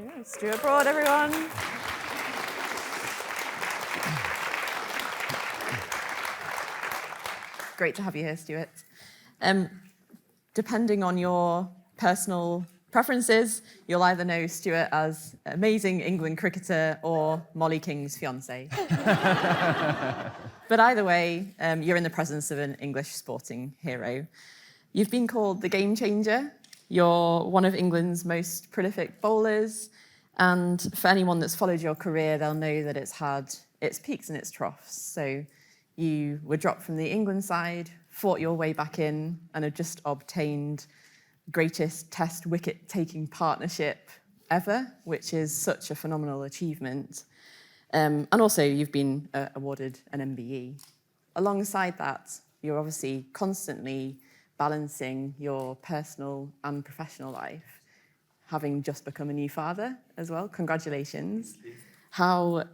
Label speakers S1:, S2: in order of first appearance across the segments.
S1: Yeah, Stuart Broad, everyone. Great to have you here, Stuart. Depending on your personal preferences, you'll either know Stuart as amazing England cricketer or Molly King's fiancé. But either way, you're in the presence of an English sporting hero. You've been called the game changer. You're one of England's most prolific bowlers. And for anyone that's followed your career, they'll know that it's had its peaks and its troughs. So you were dropped from the England side, fought your way back in, and have just obtained the greatest test wicket-taking partnership ever, which is such a phenomenal achievement. And also, you've been awarded an MBE. Alongside that, you're obviously constantly balancing your personal and professional life, having just become a new father as well. Congratulations. How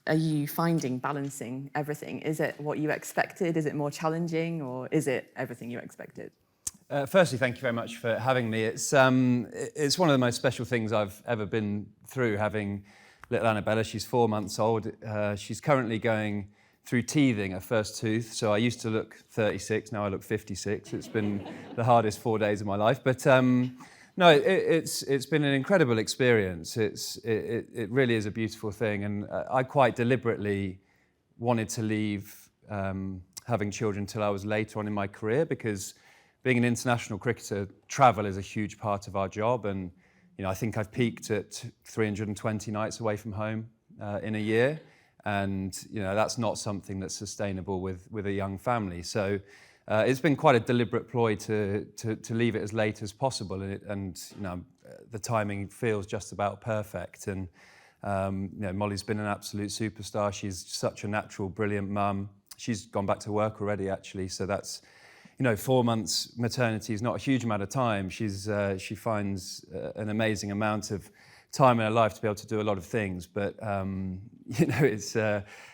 S1: are you finding balancing everything? Is it what you expected? Is it more challenging, or is it everything you expected?
S2: Firstly, thank you very much for having me. It's one of the most special things I've ever been through, having little Annabella. She's 4 months old. She's currently going through teething, her first tooth. So I used to look 36, now I look 56. It's been the hardest 4 days of my life. But no, it's been an incredible experience. It really is a beautiful thing. And I quite deliberately wanted to leave having children till I was later on in my career, because being an international cricketer, travel is a huge part of our job. And I think I've peaked at 320 nights away from home in a year. And that's not something that's sustainable with a young family. So it's been quite a deliberate ploy to leave it as late as possible, and the timing feels just about perfect. And Molly's been an absolute superstar. She's such a natural, brilliant mum. She's gone back to work already, actually. So that's 4 months maternity is not a huge amount of time. She finds an amazing amount of time in her life to be able to do a lot of things, but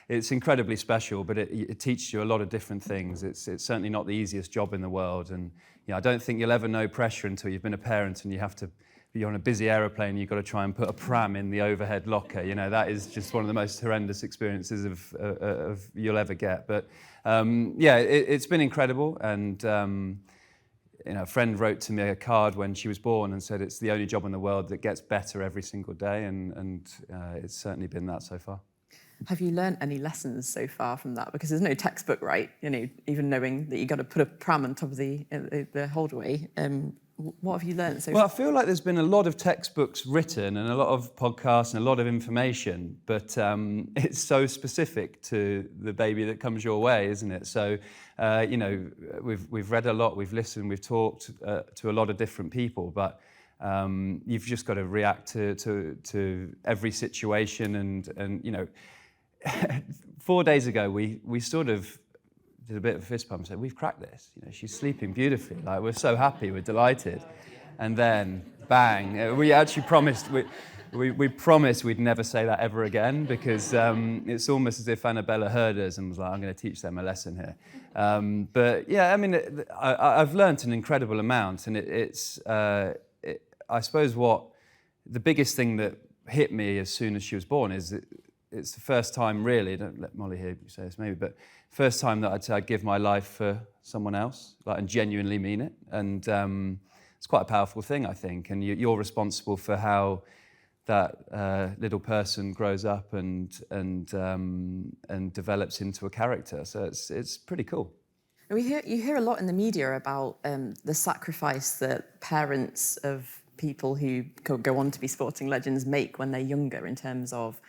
S2: it's incredibly special. But it teaches you a lot of different things. It's certainly not the easiest job in the world, and I don't think you'll ever know pressure until you've been a parent and you have to. You're on a busy aeroplane, you've got to try and put a pram in the overhead locker. That is just one of the most horrendous experiences of you'll ever get. But it's been incredible. And a friend wrote to me a card when she was born and said it's the only job in the world that gets better every single day, and it's certainly been that so far.
S1: Have you learned any lessons so far from that? Because there's no textbook, right? Even knowing that you've got to put a pram on top of the holdaway. What have you learned so far?
S2: Well, I feel like there's been a lot of textbooks written and a lot of podcasts and a lot of information, but it's so specific to the baby that comes your way, isn't it? So, we've read a lot, we've listened, we've talked to a lot of different people, but you've just got to react to every situation. And 4 days ago, we sort of did a bit of a fist pump and said, we've cracked this. She's sleeping beautifully. Like, we're so happy, we're delighted. And then, bang, we actually promised, we promised we'd never say that ever again, because it's almost as if Annabella heard us and was like, I'm going to teach them a lesson here. But yeah, I've learnt an incredible amount, and I suppose what the biggest thing that hit me as soon as she was born is that it's the first time, really, don't let Molly hear you say this maybe, but first time that I'd say I'd give my life for someone else, and genuinely mean it. And it's quite a powerful thing, I think. And you're responsible for how that little person grows up and develops into a character. So it's pretty cool.
S1: You hear a lot in the media about the sacrifice that parents of people who go on to be sporting legends make when they're younger, in terms of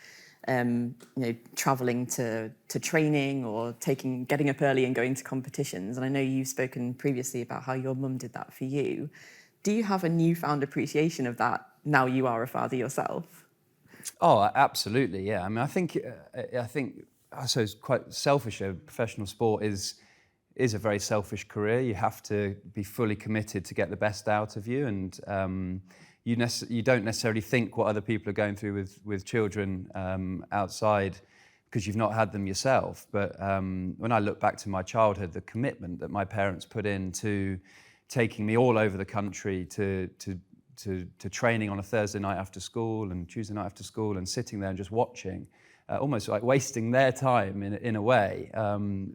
S1: travelling to training or getting up early and going to competitions. And I know you've spoken previously about how your mum did that for you. Do you have a newfound appreciation of that now you are a father yourself?
S2: Oh, absolutely, yeah. I think it's quite selfish. Professional sport is a very selfish career. You have to be fully committed to get the best out of you, and you don't necessarily think what other people are going through with children outside, because you've not had them yourself. But when I look back to my childhood, the commitment that my parents put into taking me all over the country to to training on a Thursday night after school and Tuesday night after school and sitting there and just watching, almost like wasting their time in a way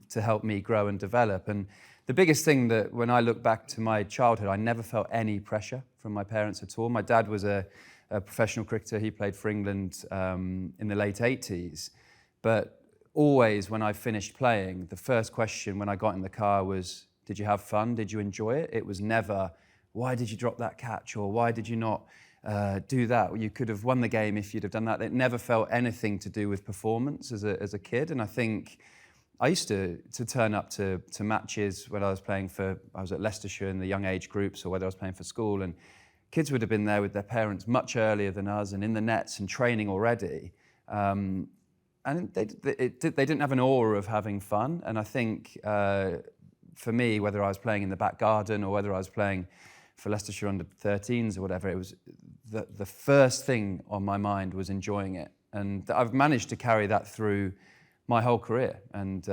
S2: to help me grow and develop. And the biggest thing that when I look back to my childhood, I never felt any pressure from my parents at all. My dad was a professional cricketer. He played for England in the late 80s. But always when I finished playing, the first question when I got in the car was, did you have fun? Did you enjoy it? It was never, why did you drop that catch? Or why did you not do that? Well, you could have won the game if you'd have done that. It never felt anything to do with performance as a kid. And I think I used to turn up to matches when I was playing I was at Leicestershire in the young age groups, or whether I was playing for school, and kids would have been there with their parents much earlier than us and in the nets and training already. And they didn't have an aura of having fun. And I think for me, whether I was playing in the back garden or whether I was playing for Leicestershire under 13s or whatever, it was the first thing on my mind was enjoying it. And I've managed to carry that through my whole career. And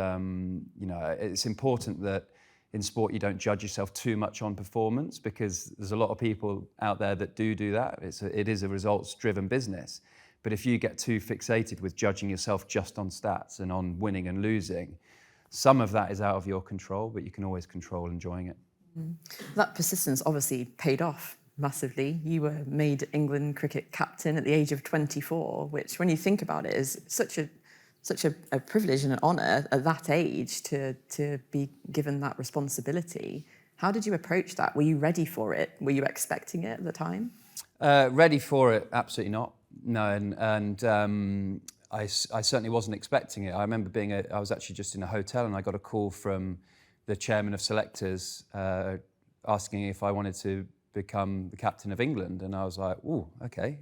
S2: it's important that in sport you don't judge yourself too much on performance, because there's a lot of people out there that do that. It is a results-driven business. But if you get too fixated with judging yourself just on stats and on winning and losing, some of that is out of your control, but you can always control enjoying it.
S1: That persistence obviously paid off massively. You were made England cricket captain at the age of 24, which, when you think about it, is such a privilege and an honour at that age to be given that responsibility. How did you approach that? Were you ready for it? Were you expecting it at the time?
S2: Ready for it? Absolutely not. No, and I certainly wasn't expecting it. I remember I was actually just in a hotel and I got a call from the chairman of selectors asking if I wanted to become the captain of England. And I was like, ooh, okay.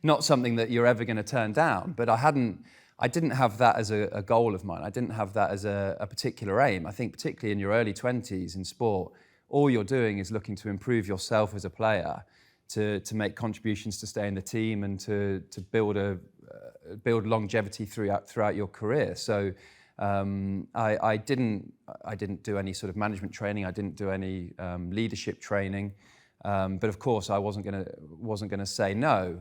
S2: Not something that you're ever going to turn down. But I didn't have that as a goal of mine. I didn't have that as a particular aim. I think particularly in your early 20s in sport, all you're doing is looking to improve yourself as a player, to make contributions to stay in the team and to build longevity throughout your career. So I didn't do any sort of management training. I didn't do any leadership training. But of course, I wasn't gonna say no.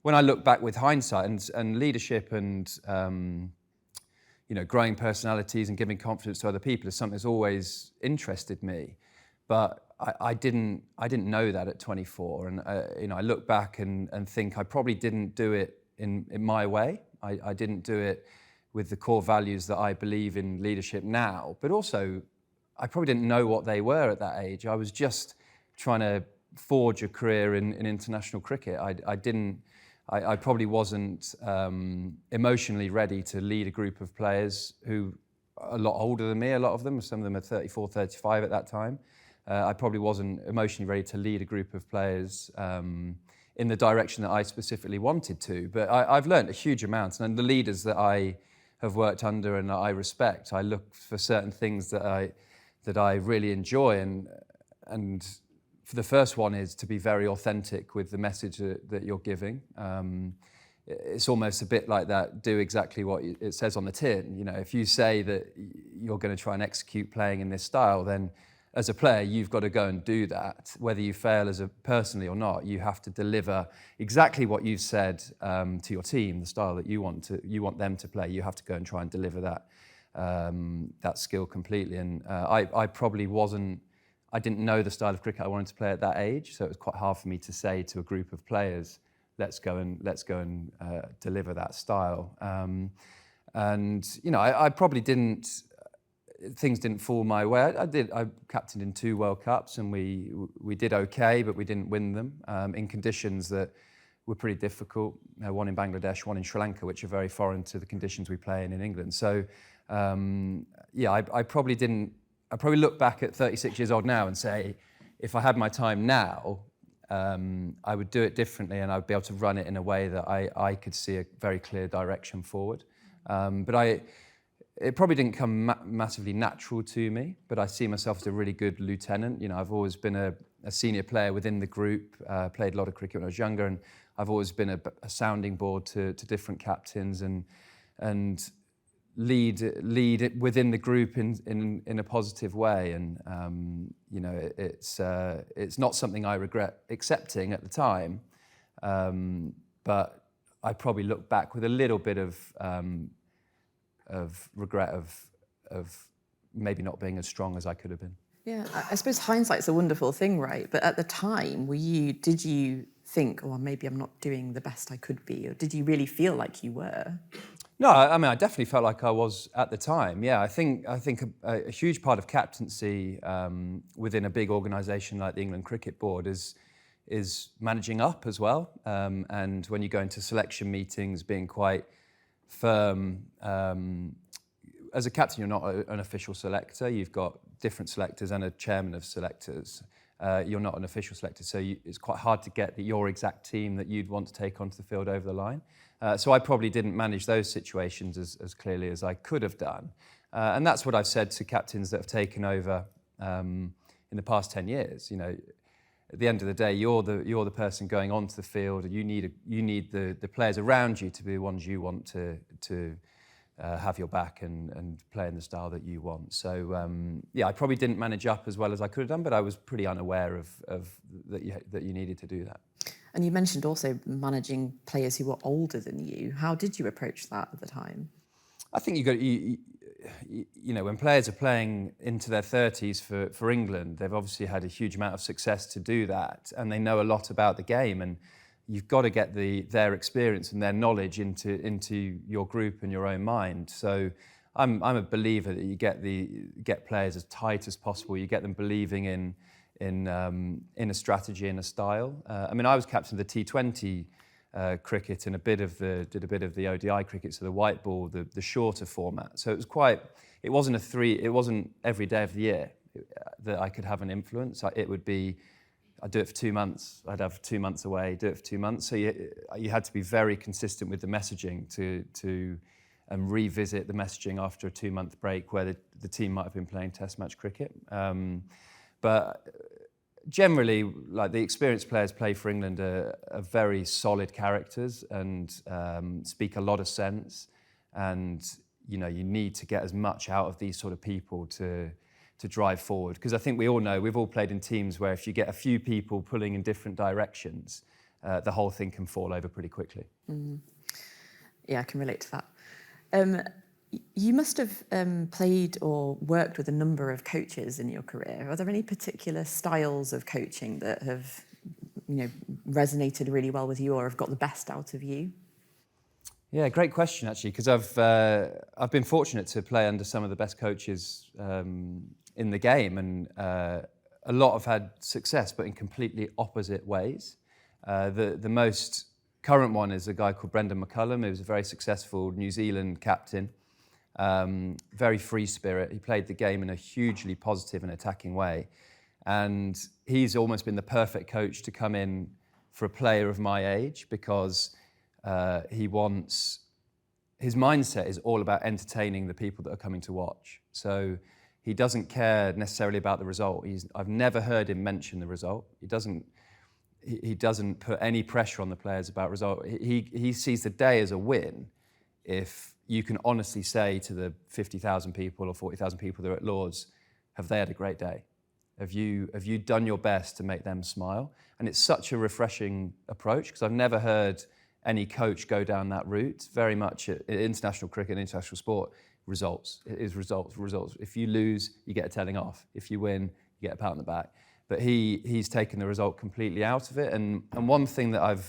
S2: When I look back with hindsight and leadership and growing personalities and giving confidence to other people is something that's always interested me. But I didn't know that at 24, and I look back and think I probably didn't do it in my way. I didn't do it with the core values that I believe in leadership now, but also I probably didn't know what they were at that age. I was just trying to forge a career in international cricket. I probably wasn't emotionally ready to lead a group of players who are a lot older than me, a lot of them. Some of them are 34, 35 at that time. I probably wasn't emotionally ready to lead a group of players in the direction that I specifically wanted to. But I've learned a huge amount, and the leaders that I have worked under and that I respect, I look for certain things that I really enjoy, and for the first one is to be very authentic with the message that you're giving. It's almost a bit like that, do exactly what it says on the tin. If you say that you're going to try and execute playing in this style, then as a player, you've got to go and do that. Whether you fail personally or not, you have to deliver exactly what you've said to your team, the style that you want them to play. You have to go and try and deliver that skill completely. And I probably I didn't know the style of cricket I wanted to play at that age, so it was quite hard for me to say to a group of players, let's go and deliver that style. I probably didn't. Things didn't fall my way. I captained in 2 World Cups, and we did okay, but we didn't win them in conditions that were pretty difficult. One in Bangladesh, one in Sri Lanka, which are very foreign to the conditions we play in England. So I probably didn't. I probably look back at 36 years old now and say, if I had my time now, I would do it differently, and I would be able to run it in a way that I could see a very clear direction forward. It probably didn't come massively natural to me, but I see myself as a really good lieutenant. I've always been a senior player within the group, played a lot of cricket when I was younger, and I've always been a sounding board to different captains. And lead it within the group in a positive way. And you know, it's not something I regret accepting at the time, but I probably look back with a little bit of regret of maybe not being as strong as I could have been.
S1: Yeah, I suppose hindsight's a wonderful thing, right? But at the time, did you think, oh, maybe I'm not doing the best I could be, or did you really feel like you were?
S2: No, I mean, I definitely felt like I was at the time. Yeah, I think a huge part of captaincy within a big organisation like the England Cricket Board is managing up as well. And when you go into selection meetings, being quite firm. As a captain, you're not an official selector. You've got different selectors and a chairman of selectors. You're not an official selector, so it's quite hard to get your exact team that you'd want to take onto the field over the line. So I probably didn't manage those situations as clearly as I could have done. And that's what I've said to captains that have taken over in the past 10 years. You know, at the end of the day, you're the person going onto the field, and you need the players around you to be the ones you want to have your back and play in the style that you want. So yeah, I probably didn't manage up as well as I could have done, but I was pretty unaware of that you needed to do that.
S1: And you mentioned also managing players who were older than you. How did you approach that at the time?
S2: I think you know, when players are playing into their 30s for England, they've obviously had a huge amount of success to do that, and they know a lot about the game, and you've got to get their experience and their knowledge into your group and your own mind. So I'm a believer that you get players as tight as possible. You get them believing in a strategy and a style. I mean, I was captain of the T20 cricket and did a bit of the ODI cricket, so the white ball, the shorter format. So it wasn't every day of the year that I could have an influence. It would be, I'd do it for 2 months, I'd have 2 months away, do it for 2 months. So you had to be very consistent with the messaging to revisit the messaging after a 2-month break where the team might have been playing test match cricket. But generally, like, the experienced players play for England are very solid characters and speak a lot of sense. And you know, you need to get as much out of these sort of people to drive forward. Because I think we all know, we've all played in teams where if you get a few people pulling in different directions, the whole thing can fall over pretty quickly. Mm.
S1: Yeah, I can relate to that. You must have played or worked with a number of coaches in your career. Are there any particular styles of coaching that have, you know, resonated really well with you or have got the best out of you?
S2: Yeah, great question actually, because I've been fortunate to play under some of the best coaches in the game, and a lot have had success, but in completely opposite ways. The most current one is a guy called Brendan McCullum, who was a very successful New Zealand captain. Very free spirit. He played the game in a hugely positive and attacking way. And he's almost been the perfect coach to come in for a player of my age, because his mindset is all about entertaining the people that are coming to watch. So he doesn't care necessarily about the result. I've never heard him mention the result. He doesn't put any pressure on the players about result. He sees the day as a win if you can honestly say to the 50,000 people or 40,000 people that are at Lord's, have they had a great day? Have you done your best to make them smile? And it's such a refreshing approach, because I've never heard any coach go down that route. Very much in international cricket, international sport, results. It is results. If you lose, you get a telling off. If you win, you get a pat on the back. But he's taken the result completely out of it. And one thing that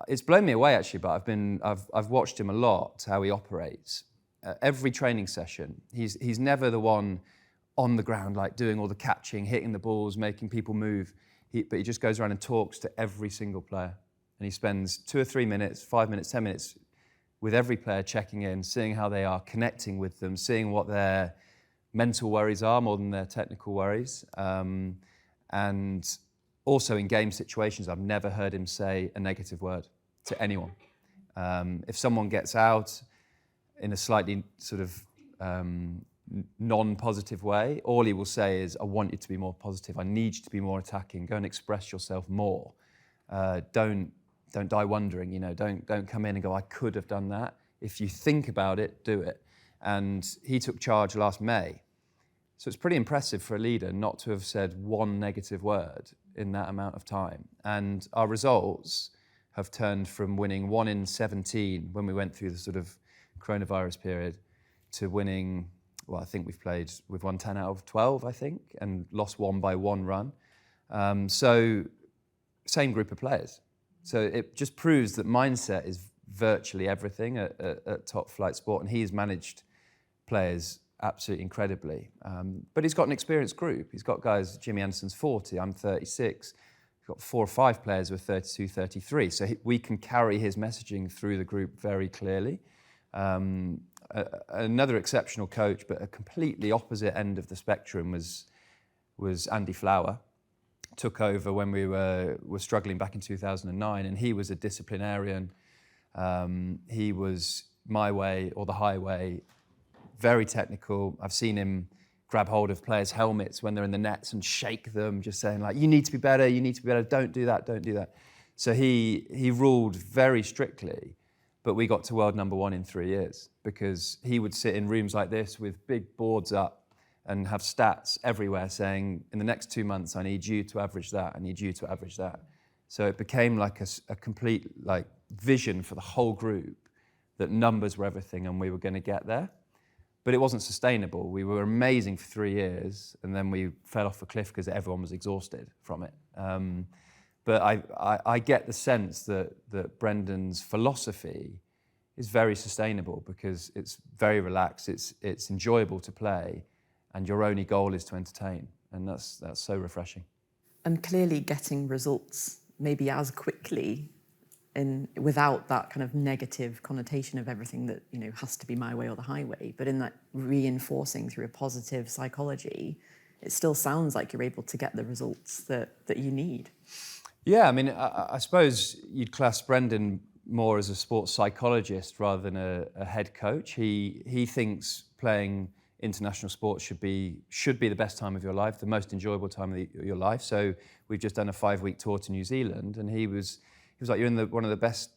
S2: it's blown me away actually, but I've watched him a lot, how he operates. Every training session, he's never the one on the ground, like doing all the catching, hitting the balls, making people move. But he just goes around and talks to every single player. And he spends 2 or 3 minutes, 5 minutes, 10 minutes with every player, checking in, seeing how they are, connecting with them, seeing what their mental worries are more than their technical worries. And also in game situations, I've never heard him say a negative word to anyone. If someone gets out in a slightly sort of non-positive way, all he will say is, I want you to be more positive. I need you to be more attacking. Go and express yourself more. Don't die wondering, you know, don't come in and go, I could have done that. If you think about it, do it. And he took charge last May. So it's pretty impressive for a leader not to have said one negative word in that amount of time. And our results have turned from winning 1 in 17 when we went through the sort of coronavirus period to winning, well, I think we've won 10 out of 12, I think, and lost 1 by 1 run. So same group of players. So it just proves that mindset is virtually everything at top flight sport, and he's managed players absolutely incredibly. But he's got an experienced group. He's got guys, Jimmy Anderson's 40, I'm 36. He's got 4 or 5 players who are 32, 33. So we can carry his messaging through the group very clearly. Another exceptional coach, but a completely opposite end of the spectrum was Andy Flower. Took over when we were struggling back in 2009, and he was a disciplinarian. He was my way or the highway, very technical. I've seen him grab hold of players' helmets when they're in the nets and shake them, just saying like, you need to be better, don't do that, don't do that. So he ruled very strictly, but we got to world number 1 in 3 years because he would sit in rooms like this with big boards up and have stats everywhere saying, in the next 2 months, I need you to average that, I need you to average that. So it became like a complete like vision for the whole group that numbers were everything and we were going to get there. But it wasn't sustainable. We were amazing for 3 years and then we fell off a cliff because everyone was exhausted from it. But I get the sense that Brendan's philosophy is very sustainable because it's very relaxed, it's enjoyable to play, and your only goal is to entertain. And that's so refreshing.
S1: And clearly getting results maybe as quickly without that kind of negative connotation of everything that, you know, has to be my way or the highway, but in that reinforcing through a positive psychology, it still sounds like you're able to get the results that you need.
S2: Yeah, I mean, I suppose you'd class Brendan more as a sports psychologist rather than a head coach. He thinks playing international sports should be the best time of your life, the most enjoyable time of your life. So we've just done a 5-week tour to New Zealand, and he was like, you're in one of the best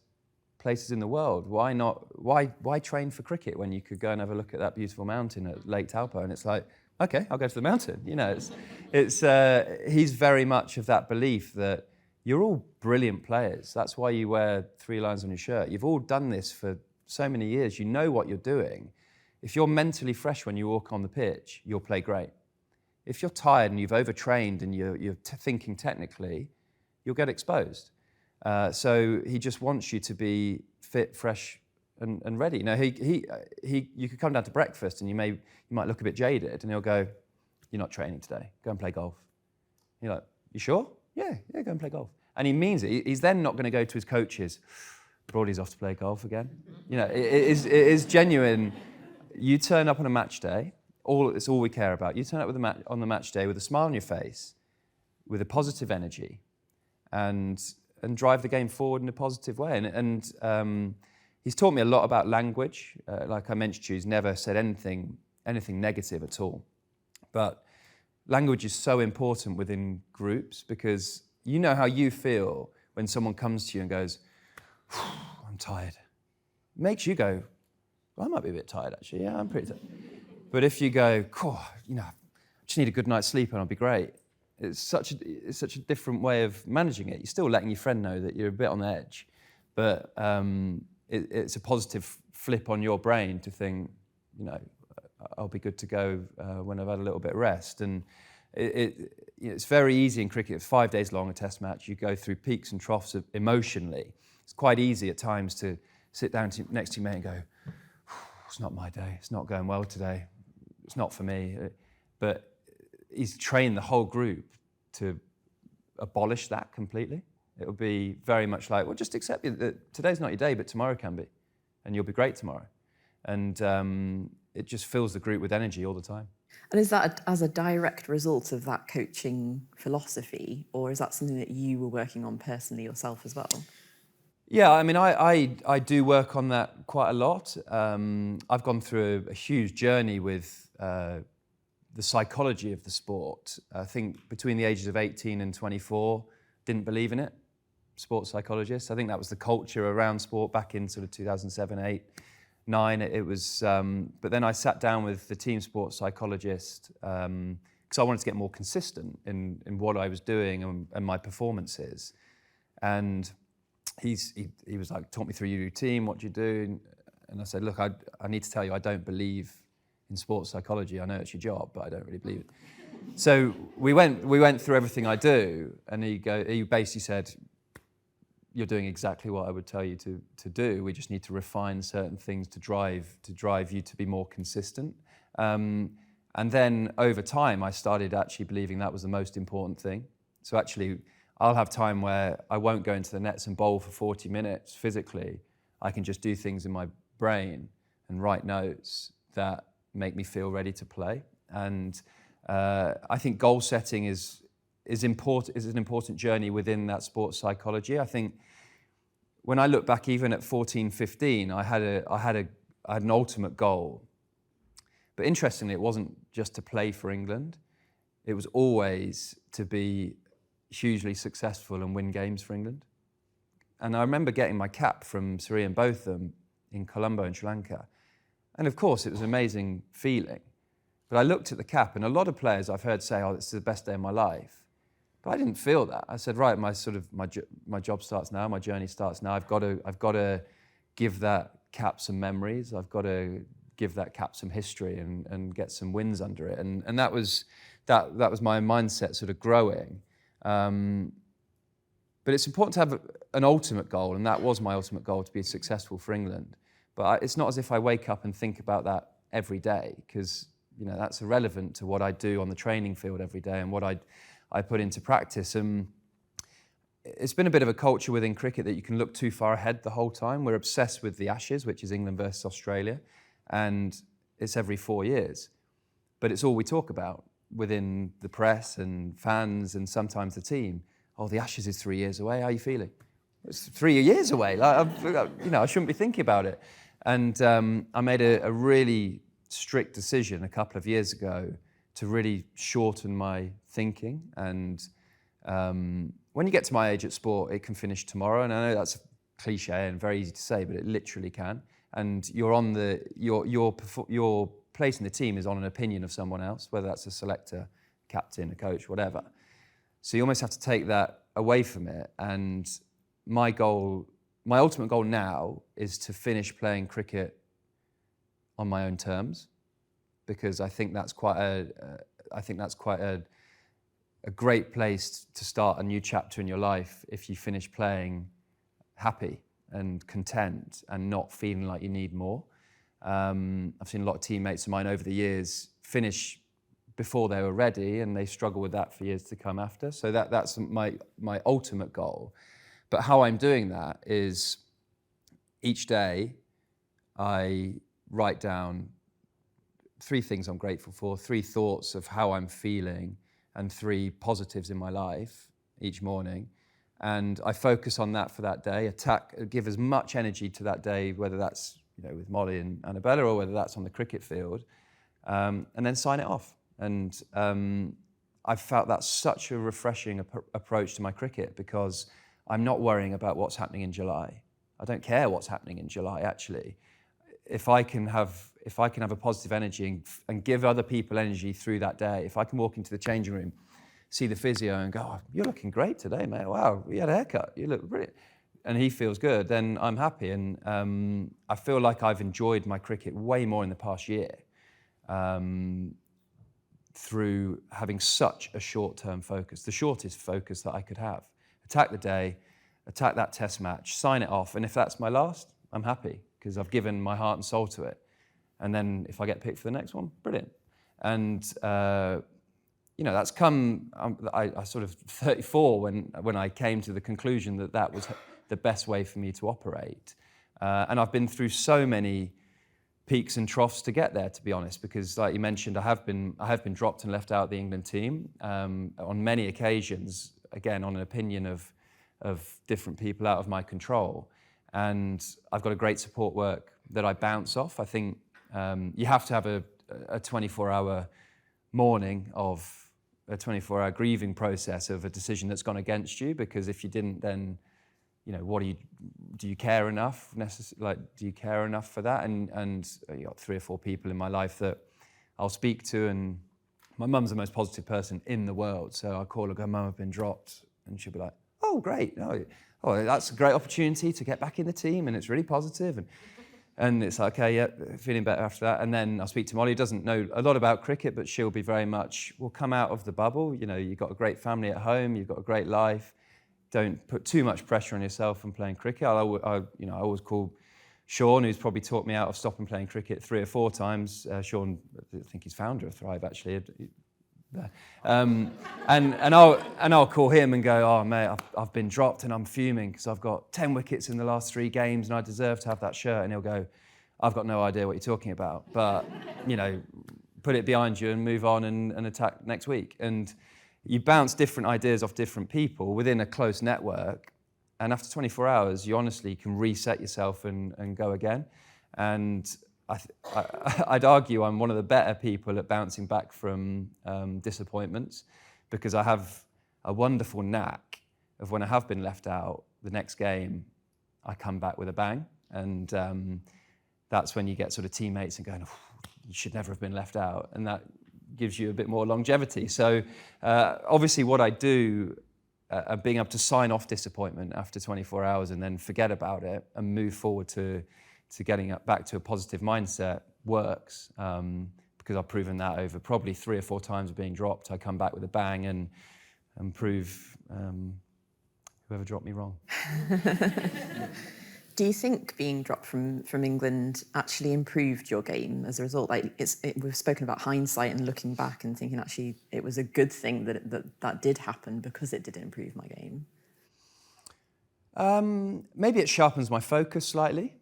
S2: places in the world. Why train for cricket when you could go and have a look at that beautiful mountain at Lake Taupo? And it's like, okay, I'll go to the mountain. You know, he's very much of that belief that you're all brilliant players. That's why you wear 3 lines on your shirt. You've all done this for so many years. You know what you're doing. If you're mentally fresh when you walk on the pitch, you'll play great. If you're tired and you've overtrained and you're thinking technically, you'll get exposed. So he just wants you to be fit, fresh, and ready. You know, you could come down to breakfast and you might look a bit jaded, and he'll go, "You're not training today. Go and play golf." You're like, "You sure?" Yeah, go and play golf. And he means it. He's then not going to go to his coaches, "Broadie's off to play golf again." You know, it is genuine. You turn up on a match day. It's all we care about. You turn up on the match day with a smile on your face, with a positive energy, and drive the game forward in a positive way. And he's taught me a lot about language. Like I mentioned to you, he's never said anything negative at all. But language is so important within groups because you know how you feel when someone comes to you and goes, "I'm tired." It makes you go, "Well, I might be a bit tired actually. Yeah, I'm pretty tired." But if you go, I just need a good night's sleep and I'll be great. It's such a different way of managing it. You're still letting your friend know that you're a bit on the edge, but it's a positive flip on your brain to think, I'll be good to go when I've had a little bit of rest. And it's very easy in cricket. It's 5 days long, a test match. You go through peaks and troughs emotionally. It's quite easy at times to sit down next to your mate and go, "It's not my day. It's not going well today. It's not for me." But he's trained the whole group to abolish that completely. It will be very much like, well, just accept that today's not your day, but tomorrow can be, and you'll be great tomorrow. And it just fills the group with energy all the time.
S1: And is that as a direct result of that coaching philosophy, or is that something that you were working on personally yourself as well?
S2: Yeah, I mean, I do work on that quite a lot. I've gone through a huge journey with the psychology of the sport. I think between the ages of 18 and 24, didn't believe in it, sports psychologist. I think that was the culture around sport back in sort of 2007, 8. 9. It was, but then I sat down with the team sports psychologist because I wanted to get more consistent in what I was doing and my performances. And he was like, talk me through your routine, what do you do? And I said, look, I need to tell you, I don't believe in sports psychology. I know it's your job, but I don't really believe it. So we went through everything I do, and he basically said, you're doing exactly what I would tell you to do. We just need to refine certain things to drive you to be more consistent. And then over time, I started actually believing that was the most important thing. So actually, I'll have time where I won't go into the nets and bowl for 40 minutes physically. I can just do things in my brain and write notes that make me feel ready to play. And I think goal setting is an important journey within that sports psychology. I think when I look back even at 14, 15, I had an ultimate goal. But interestingly, it wasn't just to play for England. It was always to be hugely successful and win games for England. And I remember getting my cap from Surya Botham in Colombo in Sri Lanka. And of course, it was an amazing feeling. But I looked at the cap, and a lot of players I've heard say, oh, this is the best day of my life. But I didn't feel that. I said, right, my job starts now, my journey starts now. I've got to give that cap some memories. I've got to give that cap some history and get some wins under it. And that was my mindset sort of growing. But it's important to have an ultimate goal, and that was my ultimate goal, to be successful for England. But it's not as if I wake up and think about that every day, because that's irrelevant to what I do on the training field every day and what I put into practice. And it's been a bit of a culture within cricket that you can look too far ahead the whole time. We're obsessed with the Ashes, which is England versus Australia, and it's every 4 years. But it's all we talk about within the press and fans and sometimes the team. Oh, the Ashes is 3 years away. How are you feeling? It's 3 years away. I shouldn't be thinking about it. And I made a really strict decision a couple of years ago to really shorten my thinking. And when you get to my age at sport, it can finish tomorrow. And I know that's a cliche and very easy to say, but it literally can. And you're on your place in the team is on an opinion of someone else, whether that's a selector, captain, a coach, whatever. So you almost have to take that away from it. And my ultimate goal now is to finish playing cricket on my own terms, because I think that's quite a great place to start a new chapter in your life if you finish playing happy and content and not feeling like you need more. I've seen a lot of teammates of mine over the years finish before they were ready, and they struggle with that for years to come after. So that's my ultimate goal. But how I'm doing that is each day I write down 3 things I'm grateful for, 3 thoughts of how I'm feeling, and 3 positives in my life each morning. And I focus on that for that day, give as much energy to that day, whether that's with Molly and Annabella or whether that's on the cricket field, and then sign it off. And I've felt that's such a refreshing approach to my cricket, because I'm not worrying about what's happening in July. I don't care what's happening in July, actually. If I can have a positive energy and give other people energy through that day, if I can walk into the changing room, see the physio and go, oh, you're looking great today, mate. Wow, you had a haircut. You look brilliant. And he feels good, then I'm happy. And I feel like I've enjoyed my cricket way more in the past year through having such a short-term focus, the shortest focus that I could have. Attack the day, attack that test match, sign it off. And if that's my last, I'm happy, because I've given my heart and soul to it. And then if I get picked for the next one, brilliant. And that's come. I sort of 34 when I came to the conclusion that was the best way for me to operate. And I've been through so many peaks and troughs to get there, to be honest, because like you mentioned, I have been dropped and left out of the England team on many occasions, again on an opinion of different people out of my control. And I've got a great support work that I bounce off. I think you have to have a 24-hour mourning of a 24-hour grieving process of a decision that's gone against you, because if you didn't, then what do you care enough? Do you care enough for that? And you got 3 or 4 people in my life that I'll speak to, and my mum's the most positive person in the world. So I'll call her, go, Mum, I've been dropped. And she'll be like, oh, great. Oh, that's a great opportunity to get back in the team, and it's really positive. And it's like, okay, yeah, feeling better after that. And then I'll speak to Molly, who doesn't know a lot about cricket, but she'll be very much, we'll come out of the bubble. You've got a great family at home, you've got a great life. Don't put too much pressure on yourself from playing cricket. I always call Sean, who's probably taught me out of stopping playing cricket 3 or 4 times. Sean, I think he's founder of Thrive, actually. And I'll call him and go, oh mate, I've been dropped and I'm fuming because I've got 10 wickets in the last 3 games and I deserve to have that shirt. And he'll go, I've got no idea what you're talking about, but put it behind you and move on and attack next week. And you bounce different ideas off different people within a close network, and after 24 hours you honestly can reset yourself and go again. And I'd argue I'm one of the better people at bouncing back from disappointments, because I have a wonderful knack of, when I have been left out, the next game I come back with a bang. And that's when you get sort of teammates and going, you should never have been left out. And that gives you a bit more longevity. So obviously what I do, being able to sign off disappointment after 24 hours and then forget about it and move forward to getting back to a positive mindset, works, because I've proven that over probably 3 or 4 times of being dropped. I come back with a bang and prove whoever dropped me wrong.
S1: Do you think being dropped from England actually improved your game as a result? We've spoken about hindsight and looking back and thinking actually it was a good thing that did happen because it did improve my game.
S2: Maybe it sharpens my focus slightly.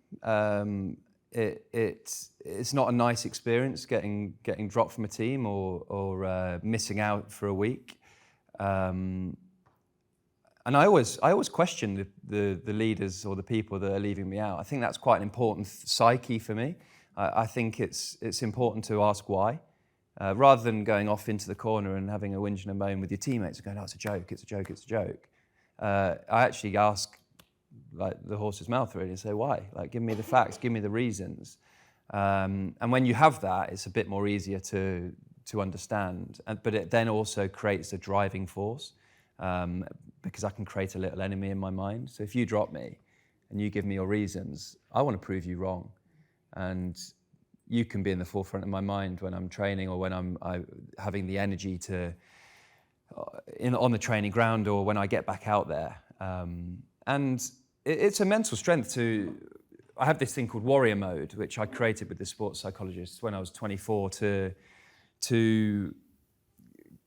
S2: It's not a nice experience getting dropped from a team or missing out for a week. And I always question the leaders or the people that are leaving me out. I think that's quite an important psyche for me. I think it's important to ask why, rather than going off into the corner and having a whinge and a moan with your teammates and going, "Oh, it's a joke, it's a joke, it's a joke." I actually ask, like the horse's mouth, really, and say why. Like, give me the facts, give me the reasons. And when you have that, it's a bit more easier to understand. But it then also creates a driving force. Because I can create a little enemy in my mind. So if you drop me and you give me your reasons, I want to prove you wrong. And you can be in the forefront of my mind when I'm training or when I'm having the energy on the training ground or when I get back out there. And it's a mental strength I have this thing called warrior mode, which I created with the sports psychologist when I was 24 to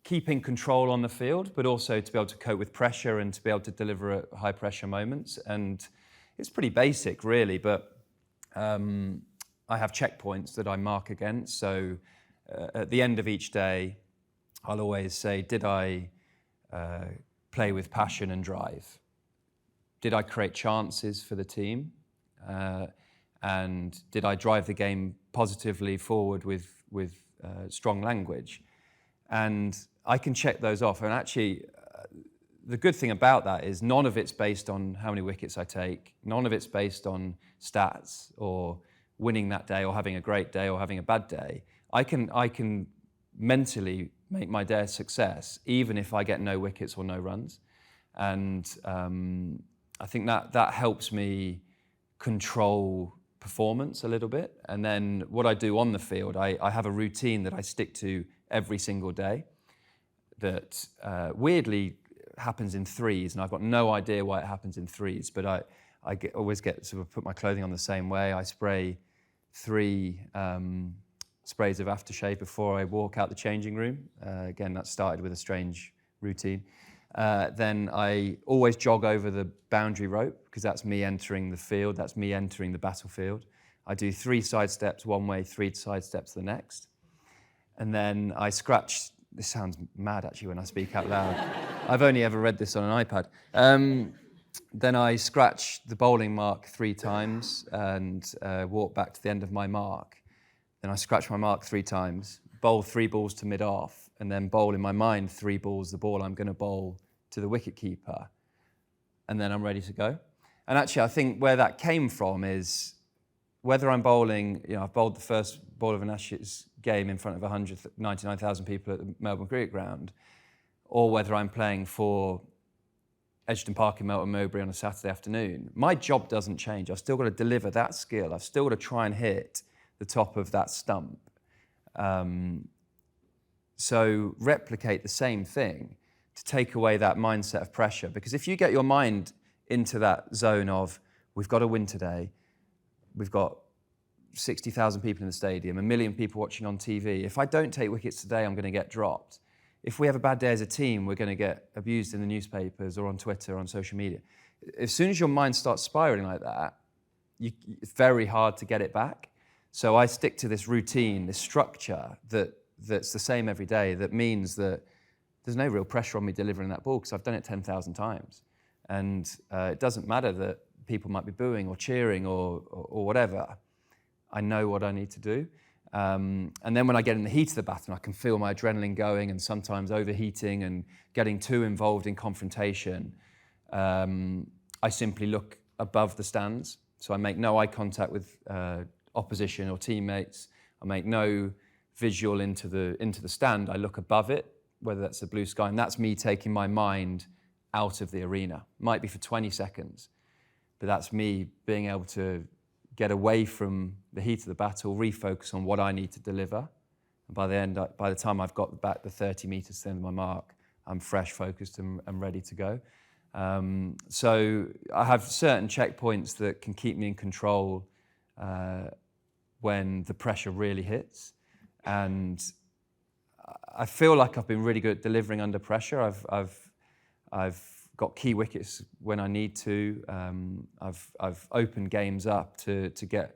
S2: keep in control on the field, but also to be able to cope with pressure and to be able to deliver at high pressure moments. And it's pretty basic, really, but I have checkpoints that I mark against. So at the end of each day, I'll always say, did I play with passion and drive? Did I create chances for the team? And did I drive the game positively forward with strong language? And I can check those off. And actually, the good thing about that is none of it's based on how many wickets I take. None of it's based on stats or winning that day or having a great day or having a bad day. I can mentally make my day a success, even if I get no wickets or no runs. And I think that helps me control performance a little bit. And then what I do on the field, I have a routine that I stick to every single day that weirdly happens in threes, and I've got no idea why it happens in threes, but I always get sort of put my clothing on the same way. I spray 3 sprays of aftershave before I walk out the changing room. Again, that started with a strange routine. Then I always jog over the boundary rope, because that's me entering the field, that's me entering the battlefield. I do 3 side steps one way, 3 side steps the next. And then I scratch, this sounds mad actually when I speak out loud. I've only ever read this on an iPad. Then I scratch the bowling mark 3 times and walk back to the end of my mark. Then I scratch my mark 3 times, bowl 3 balls to mid-off, and then bowl in my mind 3 balls, the ball I'm going to bowl to the wicket keeper. And then I'm ready to go. And actually, I think where that came from is whether I'm bowling, I've bowled the first ball of an Ashes game in front of 199,000 people at the Melbourne Cricket Ground, or whether I'm playing for Edgerton Park in Melton Mowbray on a Saturday afternoon, my job doesn't change. I've still got to deliver that skill. I've still got to try and hit the top of that stump. So replicate the same thing to take away that mindset of pressure. Because if you get your mind into that zone of, we've got to win today, we've got 60,000 people in the stadium, 1 million people watching on TV. If I don't take wickets today, I'm going to get dropped. If we have a bad day as a team, we're going to get abused in the newspapers or on Twitter or on social media. As soon as your mind starts spiraling like that, it's very hard to get it back. So I stick to this routine, this structure that's the same every day, that means that there's no real pressure on me delivering that ball because I've done it 10,000 times. And it doesn't matter that people might be booing or cheering or whatever. I know what I need to do. And then when I get in the heat of the battle, I can feel my adrenaline going and sometimes overheating and getting too involved in confrontation. I simply look above the stands. So I make no eye contact with opposition or teammates. I make no visual into the stand. I look above it, whether that's the blue sky, and that's me taking my mind out of the arena. Might be for 20 seconds, but that's me being able to get away from the heat of the battle, refocus on what I need to deliver. And by the time I've got back the 30 metres to the end of my mark, I'm fresh, focused, and ready to go. So I have certain checkpoints that can keep me in control when the pressure really hits. And I feel like I've been really good at delivering under pressure. I've got key wickets when I need to. I've opened games up to get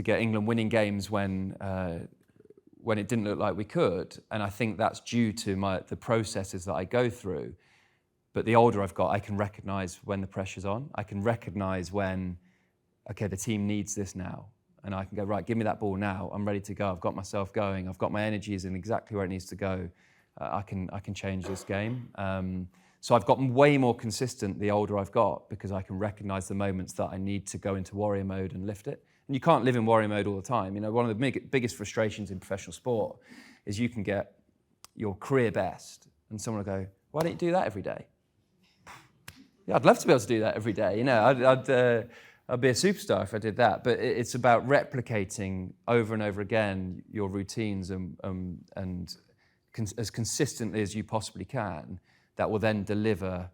S2: England winning games when it didn't look like we could. And I think that's due to the processes that I go through. But the older I've got, I can recognise when the pressure's on. I can recognise when, okay, the team needs this now. And I can go, right, give me that ball now. I'm ready to go. I've got myself going. I've got my energies in exactly where it needs to go. I can change this game. So I've gotten way more consistent the older I've got because I can recognise the moments that I need to go into warrior mode and lift it. And you can't live in warrior mode all the time. One of the biggest frustrations in professional sport is you can get your career best and someone will go, why don't you do that every day? Yeah, I'd love to be able to do that every day. I'd be a superstar if I did that. But it's about replicating over and over again your routines and as consistently as you possibly can. That will then deliver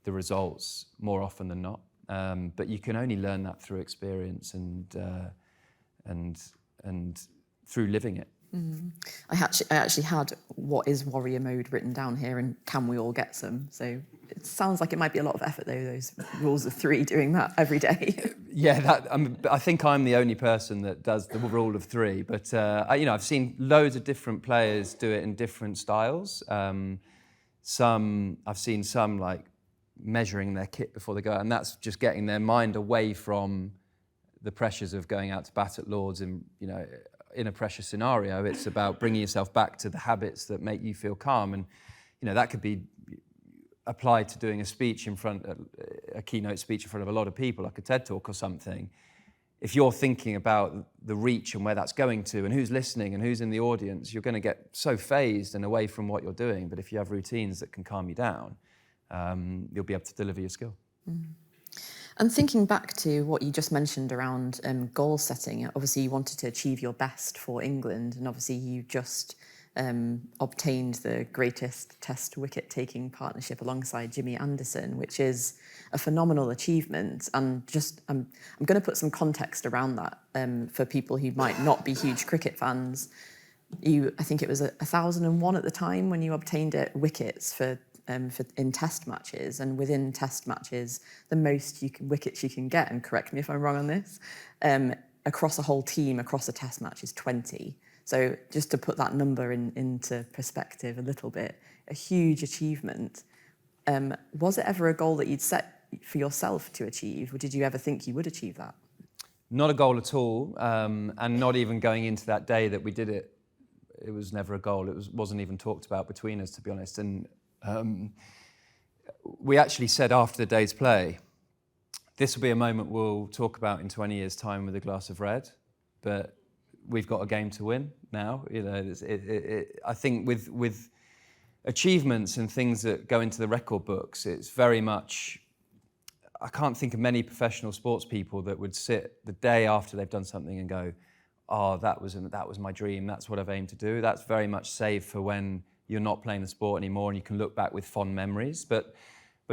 S2: the results more often than not. But you can only learn that through experience and through living it.
S1: Mm. I actually had what is warrior mode written down here, and can we all get some? So it sounds like it might be a lot of effort, though, those rules of 3, doing that every day.
S2: Yeah, I think I'm the only person that does the rule of 3. But I've seen loads of different players do it in different styles. I've seen some like measuring their kit before they go out, and that's just getting their mind away from the pressures of going out to bat at Lords in a pressure scenario. It's about bringing yourself back to the habits that make you feel calm, and that could be applied to doing a speech a keynote speech in front of a lot of people, like a TED Talk or something. If you're thinking about the reach and where that's going to and who's listening and who's in the audience, you're going to get so phased and away from what you're doing. But if you have routines that can calm you down, you'll be able to deliver your skill.
S1: Mm. And thinking back to what you just mentioned around goal setting, obviously you wanted to achieve your best for England, and obviously you just obtained the greatest Test wicket-taking partnership alongside Jimmy Anderson, which is a phenomenal achievement. And just I'm going to put some context around that for people who might not be huge cricket fans. I think it was 1,001 at the time when you obtained wickets for in Test matches, and within Test matches, the most wickets you can get, and correct me if I'm wrong on this, across a whole team, across a Test match is 20. So just to put that number into perspective a little bit, a huge achievement. Was it ever a goal that you'd set for yourself to achieve, or did you ever think you would achieve that?
S2: Not a goal at all, and not even going into that day that we did it. It was never a goal. It wasn't even talked about between us, to be honest. And we actually said after the day's play this will be a moment we'll talk about in 20 years' time with a glass of red, but we've got a game to win now. You know, I think with achievements and things that go into the record books, it's very much, I can't think of many professional sports people that would sit the day after they've done something and go, oh, that was my dream, that's what I've aimed to do. That's very much saved for when you're not playing the sport anymore and you can look back with fond memories. But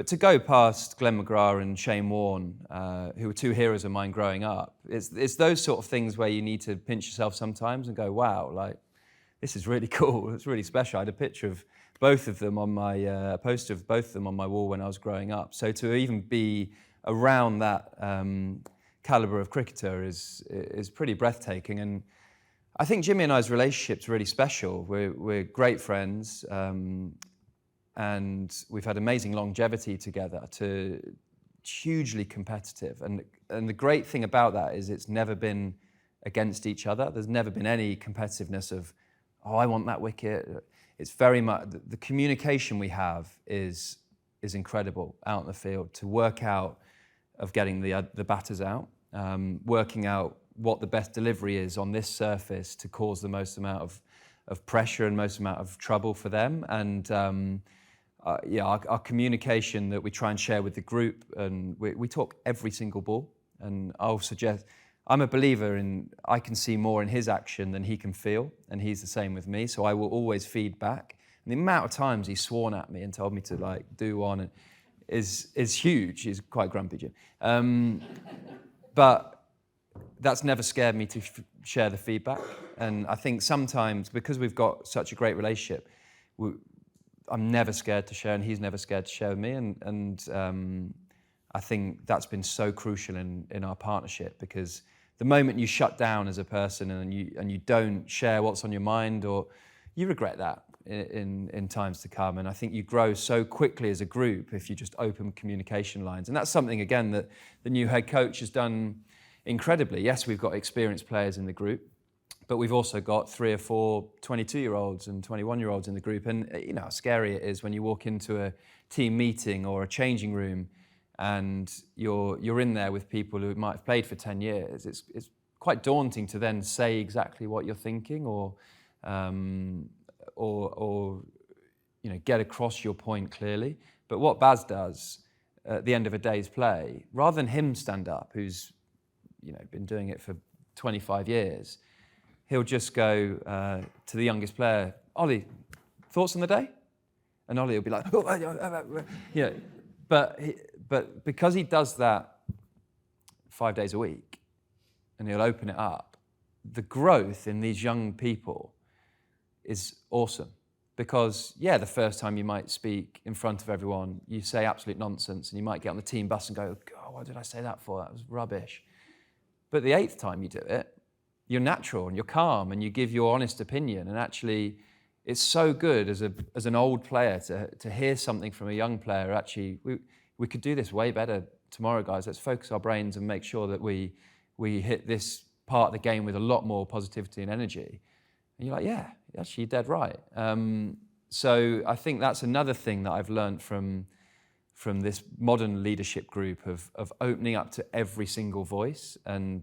S2: to go past Glenn McGrath and Shane Warne, who were two heroes of mine growing up, it's those sort of things where you need to pinch yourself sometimes and go, wow, like, this is really cool, it's really special. I had a picture of both of them on my, a poster of both of them on my wall when I was growing up. So to even be around that calibre of cricketer is pretty breathtaking. And I think Jimmy and I's relationship's really special. We're great friends, and we've had amazing longevity together, hugely competitive. And the great thing about that is it's never been against each other. There's never been any competitiveness of, oh, I want that wicket. It's very much, the communication we have is incredible out in the field, to work out of getting the batters out, working out what the best delivery is on this surface to cause the most amount of pressure and most amount of trouble for them. And our communication that we try and share with the group, and we talk every single ball. And I'll suggest, I'm a believer in, I can see more in his action than he can feel, and he's the same with me, so I will always feed back. And the amount of times he's sworn at me and told me to like do one is huge. He's quite grumpy, Jim. But that's never scared me to share the feedback. And I think sometimes, because we've got such a great relationship, I'm never scared to share, and he's never scared to share with me. And I think that's been so crucial in our partnership, because the moment you shut down as a person and you don't share what's on your mind, or you regret that in times to come. And I think you grow so quickly as a group if you just open communication lines. And that's something, again, that the new head coach has done incredibly. Yes, we've got experienced players in the group, but we've also got 3 or 4 22-year-olds and 21-year-olds in the group. And you know how scary it is when you walk into a team meeting or a changing room and you're in there with people who might have played for 10 years. It's quite daunting to then say exactly what you're thinking, or you know, get across your point clearly. But what Baz does at the end of a day's play, rather than him stand up, who's been doing it for 25 years, he'll just go to the youngest player, Ollie, thoughts on the day? And Ollie will be like, but because he does that 5 days a week, and he'll open it up, the growth in these young people is awesome. Because, the first time you might speak in front of everyone, you say absolute nonsense, and you might get on the team bus and go, God, what did I say that for? That was rubbish. But the 8th time you do it, you're natural and you're calm and you give your honest opinion. And actually, it's so good as an old player to hear something from a young player. Actually, we could do this way better tomorrow, guys. Let's focus our brains and make sure that we hit this part of the game with a lot more positivity and energy. And you're like, yeah, actually, you're dead right. So I think that's another thing that I've learned from this modern leadership group of opening up to every single voice. And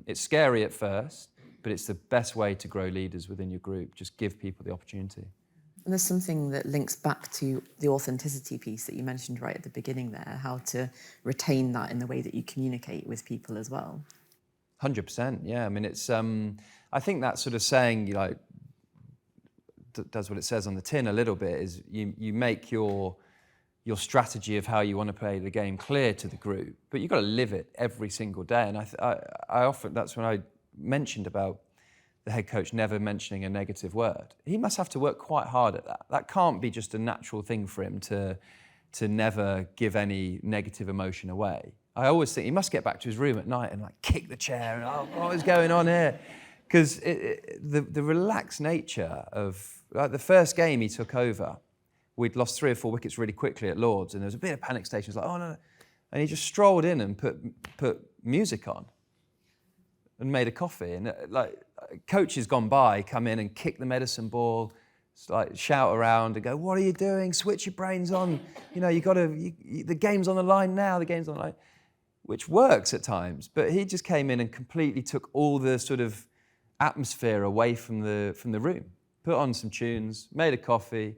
S2: it's scary at first, but it's the best way to grow leaders within your group. Just give people the opportunity.
S1: And there's something that links back to the authenticity piece that you mentioned right at the beginning there, how to retain that in the way that you communicate with people as well.
S2: 100%, yeah. I mean, it's, I think that sort of saying, does what it says on the tin a little bit, is you make your strategy of how you want to play the game clear to the group, but you've got to live it every single day. And I often, that's when I mentioned about the head coach never mentioning a negative word. He must have to work quite hard at that. That can't be just a natural thing for him to never give any negative emotion away. I always think he must get back to his room at night and like kick the chair and, oh, what is going on here? Because the relaxed nature of, like the first game he took over, we'd lost 3 or 4 wickets really quickly at Lords, and there was a bit of panic station. He was like, oh, no. And he just strolled in and put music on and made a coffee. And like coaches gone by come in and kick the medicine ball, like shout around and go, what are you doing? Switch your brains on. You got to, the game's on the line now, the game's on the line. which works at times. But he just came in and completely took all the sort of atmosphere away from the room. Put on some tunes, made a coffee,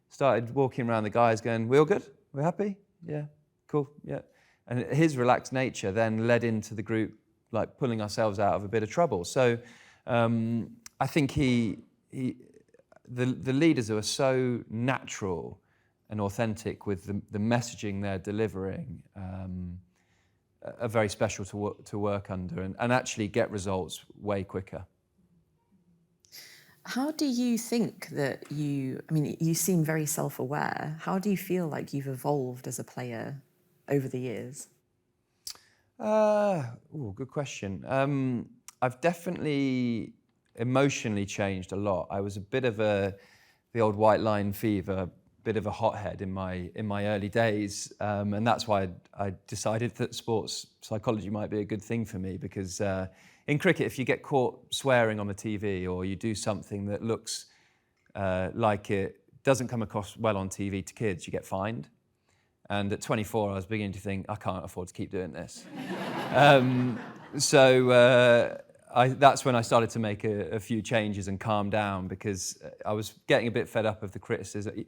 S2: started walking around the guys going, "We all good? We happy? Yeah, cool, yeah." And his relaxed nature then led into the group, like pulling ourselves out of a bit of trouble. So I think the leaders who are so natural and authentic with the messaging they're delivering are very special to work under and actually get results way quicker.
S1: How do you think that you seem very self-aware. How do you feel like you've evolved as a player over the years?
S2: Good question. I've definitely emotionally changed a lot. I was a bit of the old white line fever, bit of a hothead in my early days, and that's why I decided that sports psychology might be a good thing for me, because in cricket, if you get caught swearing on the TV or you do something that looks like it doesn't come across well on TV to kids, you get fined. And at 24, I was beginning to think, I can't afford to keep doing this. That's when I started to make a few changes and calm down, because I was getting a bit fed up of the criticism.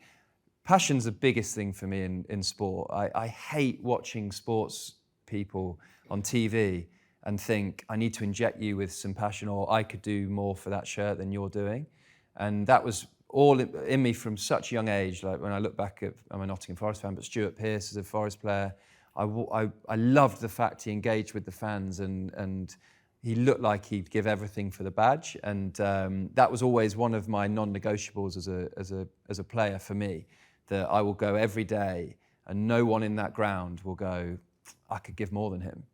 S2: Passion's the biggest thing for me in sport. I hate watching sports people on TV and think, I need to inject you with some passion, or I could do more for that shirt than you're doing. And that was all in me from such a young age. Like when I look back at, I'm a Nottingham Forest fan, but Stuart Pearce as a Forest player, I loved the fact he engaged with the fans and he looked like he'd give everything for the badge. And that was always one of my non-negotiables as a player for me, that I will go every day and no one in that ground will go, I could give more than him.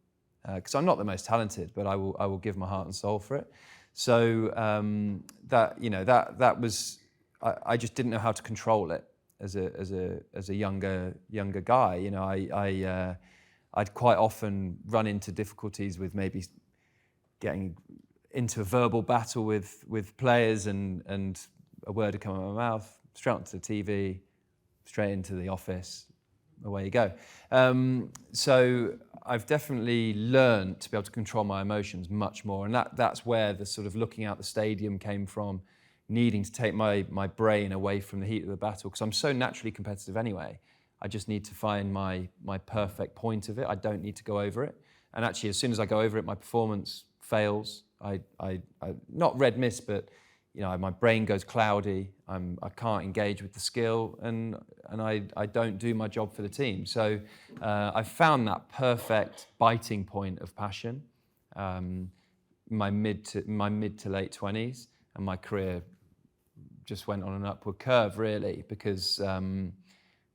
S2: Because I'm not the most talented, but I will give my heart and soul for it. So that was, I just didn't know how to control it as a younger guy. You know, I'd quite often run into difficulties with maybe getting into a verbal battle with players, and a word would come out of my mouth, straight onto the TV, straight into the office, away you go. So I've definitely learned to be able to control my emotions much more, and that's where the sort of looking out the stadium came from, needing to take my brain away from the heat of the battle, because I'm so naturally competitive anyway. I just need to find my perfect point of it. I don't need to go over it. And actually, as soon as I go over it, my performance fails. I not red mist, but my brain goes cloudy. I can't engage with the skill, and I don't do my job for the team. So I found that perfect biting point of passion, my mid to late 20s, and my career just went on an upward curve, really, because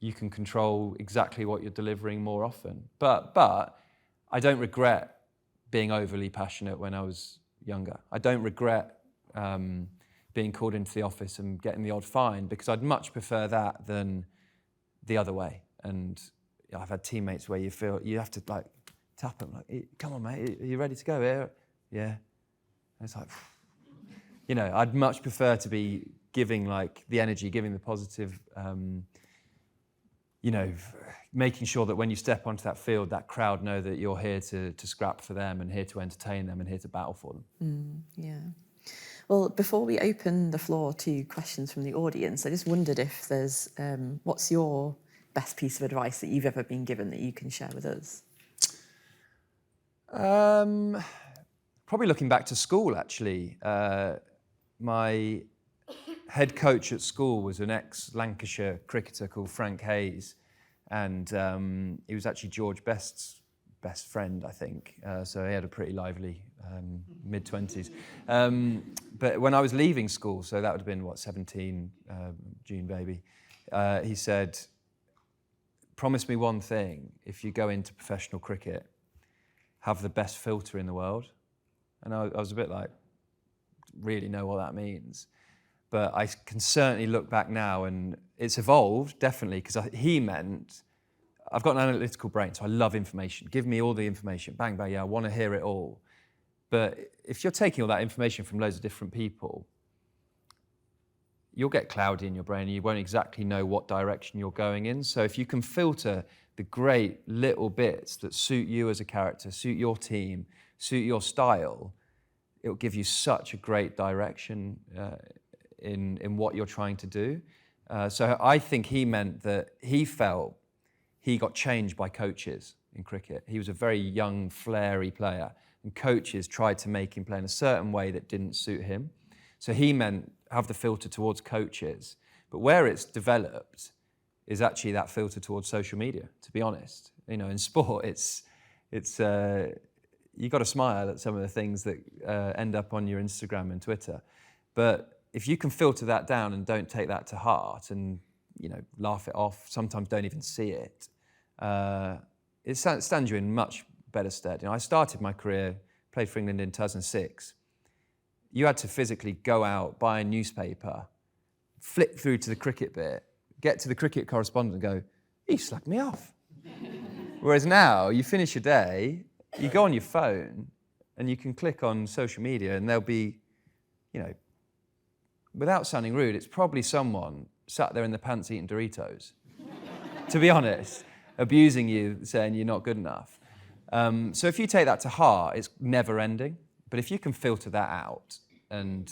S2: you can control exactly what you're delivering more often. But I don't regret being overly passionate when I was younger. I don't regret being called into the office and getting the odd fine, because I'd much prefer that than the other way. And I've had teammates where you feel you have to like tap them, like, come on, mate, are you ready to go here? Yeah. And it's like, I'd much prefer to be giving like the energy, giving the positive, making sure that when you step onto that field, that crowd know that you're here to scrap for them and here to entertain them and here to battle for them.
S1: Yeah. Well, before we open the floor to questions from the audience, I just wondered if there's, what's your best piece of advice that you've ever been given that you can share with us?
S2: Probably looking back to school, actually. My head coach at school was an ex-Lancashire cricketer called Frank Hayes, and he was actually George Best's best friend, I think. So he had a pretty lively mid-20s. But when I was leaving school, so that would have been, 17, June baby, he said, promise me one thing, if you go into professional cricket, have the best filter in the world. And I was a bit like, really know what that means. But I can certainly look back now, and it's evolved, definitely, because he meant, I've got an analytical brain, so I love information. Give me all the information, bang, bang, yeah, I want to hear it all. But if you're taking all that information from loads of different people, you'll get cloudy in your brain and you won't exactly know what direction you're going in. So if you can filter the great little bits that suit you as a character, suit your team, suit your style, it'll give you such a great direction in what you're trying to do. So I think he meant that he felt he got changed by coaches in cricket. He was a very young, flary player, and coaches tried to make him play in a certain way that didn't suit him. So he meant have the filter towards coaches. But where it's developed is actually that filter towards social media, to be honest. You know, in sport, it's you got to smile at some of the things that end up on your Instagram and Twitter. But if you can filter that down and don't take that to heart and, you know, laugh it off, sometimes don't even see it, it stands you in much better stead. You know, I started my career, played for England in 2006. You had to physically go out, buy a newspaper, flip through to the cricket bit, get to the cricket correspondent and go, he slagged me off. Whereas now, you finish your day, you go on your phone, and you can click on social media and there'll be, you know, without sounding rude, it's probably someone sat there in the pants eating Doritos, to be honest, abusing you, saying you're not good enough. So if you take that to heart, it's never ending. But if you can filter that out and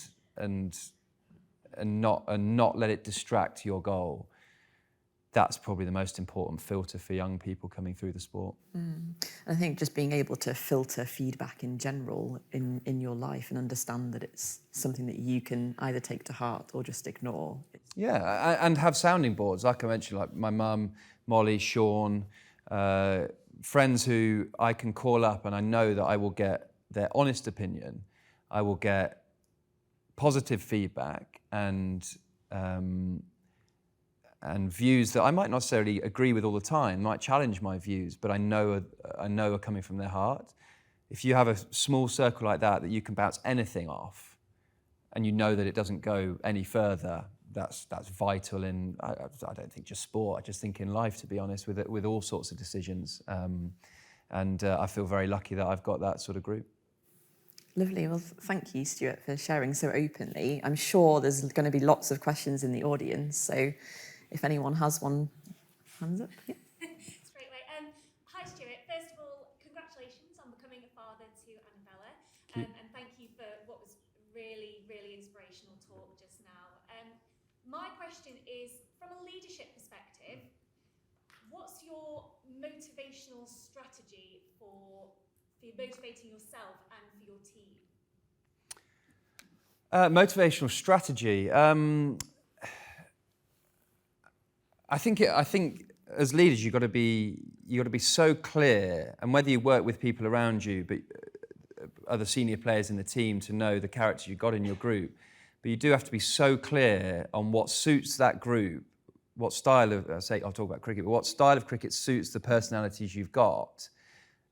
S2: not let it distract your goal, that's probably the most important filter for young people coming through the sport.
S1: I think just being able to filter feedback in general in your life and understand that it's something that you can either take to heart or just ignore.
S2: Yeah, and have sounding boards, like I mentioned, like my mum, Molly, Sean, friends who I can call up and I know that I will get their honest opinion, I will get positive feedback and views that I might not necessarily agree with all the time, might challenge my views, but I know are coming from their heart. If you have a small circle like that you can bounce anything off, and you know that it doesn't go any further, that's vital in, I don't think just sport, I just think in life, to be honest, with all sorts of decisions. I feel very lucky that I've got that sort of group.
S1: Lovely. Well, thank you, Stuart, for sharing so openly. I'm sure there's going to be lots of questions in the audience, so if anyone has one, hands up. Yeah.
S3: Straight away. Hi, Stuart. First of all, congratulations on becoming a father to Annabella, and thank you for what was really, really inspirational talk just now. My question is, from a leadership perspective, what's your motivational strategy for motivating yourself and for your team?
S2: Motivational strategy. I think as leaders you got to be so clear, and whether you work with people around you, but other senior players in the team, to know the character you've got in your group. But you do have to be so clear on what suits that group, what style of I'll talk about cricket, but what style of cricket suits the personalities you've got,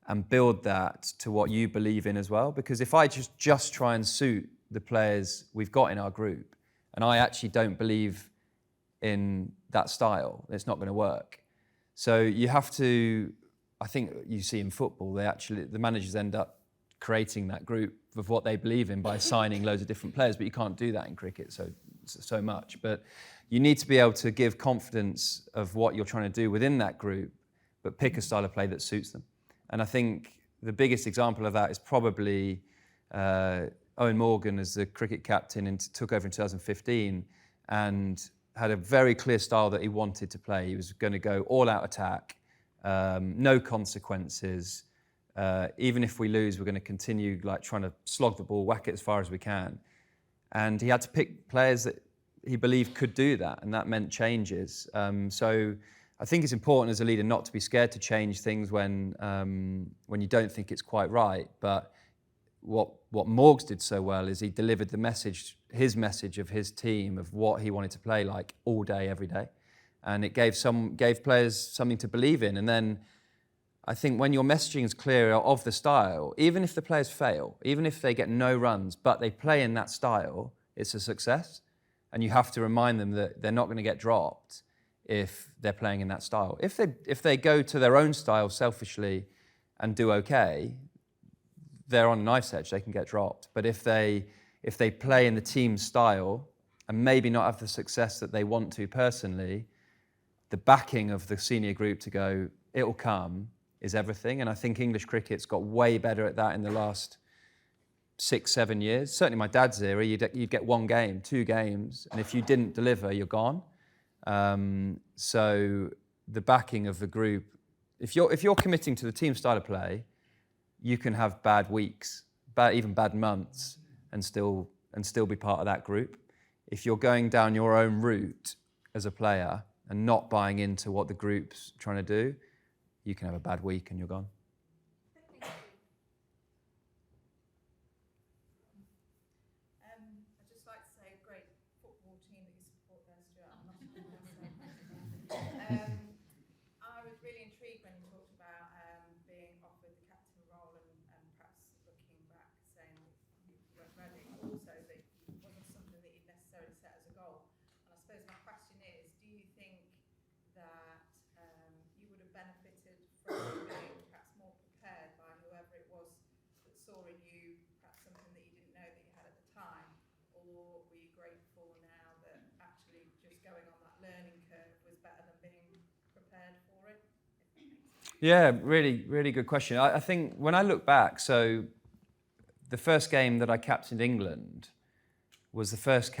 S2: and build that to what you believe in as well. Because if I just try and suit the players we've got in our group, and I actually don't believe in that style, it's not going to work. So you have to, I think you see in football, the managers end up creating that group of what they believe in by signing loads of different players, but you can't do that in cricket so much. But you need to be able to give confidence of what you're trying to do within that group, but pick a style of play that suits them. And I think the biggest example of that is probably Owen Morgan as the cricket captain, and took over in 2015 and had a very clear style that he wanted to play. He was going to go all-out attack, no consequences. Even if we lose, we're going to continue trying to slog the ball, whack it as far as we can. And he had to pick players that he believed could do that, and that meant changes. So I think it's important as a leader not to be scared to change things when you don't think it's quite right. But what Morgs did so well is he delivered his message of his team, of what he wanted to play like all day, every day. And it gave players something to believe in. And then I think when your messaging is clear of the style, even if the players fail, even if they get no runs, but they play in that style, it's a success. And you have to remind them that they're not going to get dropped if they're playing in that style. If they go to their own style selfishly and do okay, they're on a knife's edge, they can get dropped. But if they play in the team style and maybe not have the success that they want to personally, the backing of the senior group to go, it'll come, is everything. And I think English cricket's got way better at that in the last 6, 7 years. Certainly my dad's era, you'd get 1 game, 2 games, and if you didn't deliver, you're gone. So the backing of the group, if you're committing to the team style of play, you can have bad weeks, even bad months, and still be part of that group. If you're going down your own route as a player and not buying into what the group's trying to do, you can have a bad week and you're gone.
S4: I'd just like to say, great football team that you support there, Stuart. I'm not I was really intrigued when you talked about being offered the captain role and perhaps looking back saying you weren't ready. Also, that it wasn't something that you'd necessarily set as a goal. And I suppose my question is, do you think that you would have benefited from being perhaps more prepared by whoever it was that saw in you perhaps something that you didn't know that you had at the time? Or were you grateful now that actually just going on that learning curve was better than being prepared for it?
S2: Yeah, really, really good question. I think when I look back, so the first game that I captained England was the first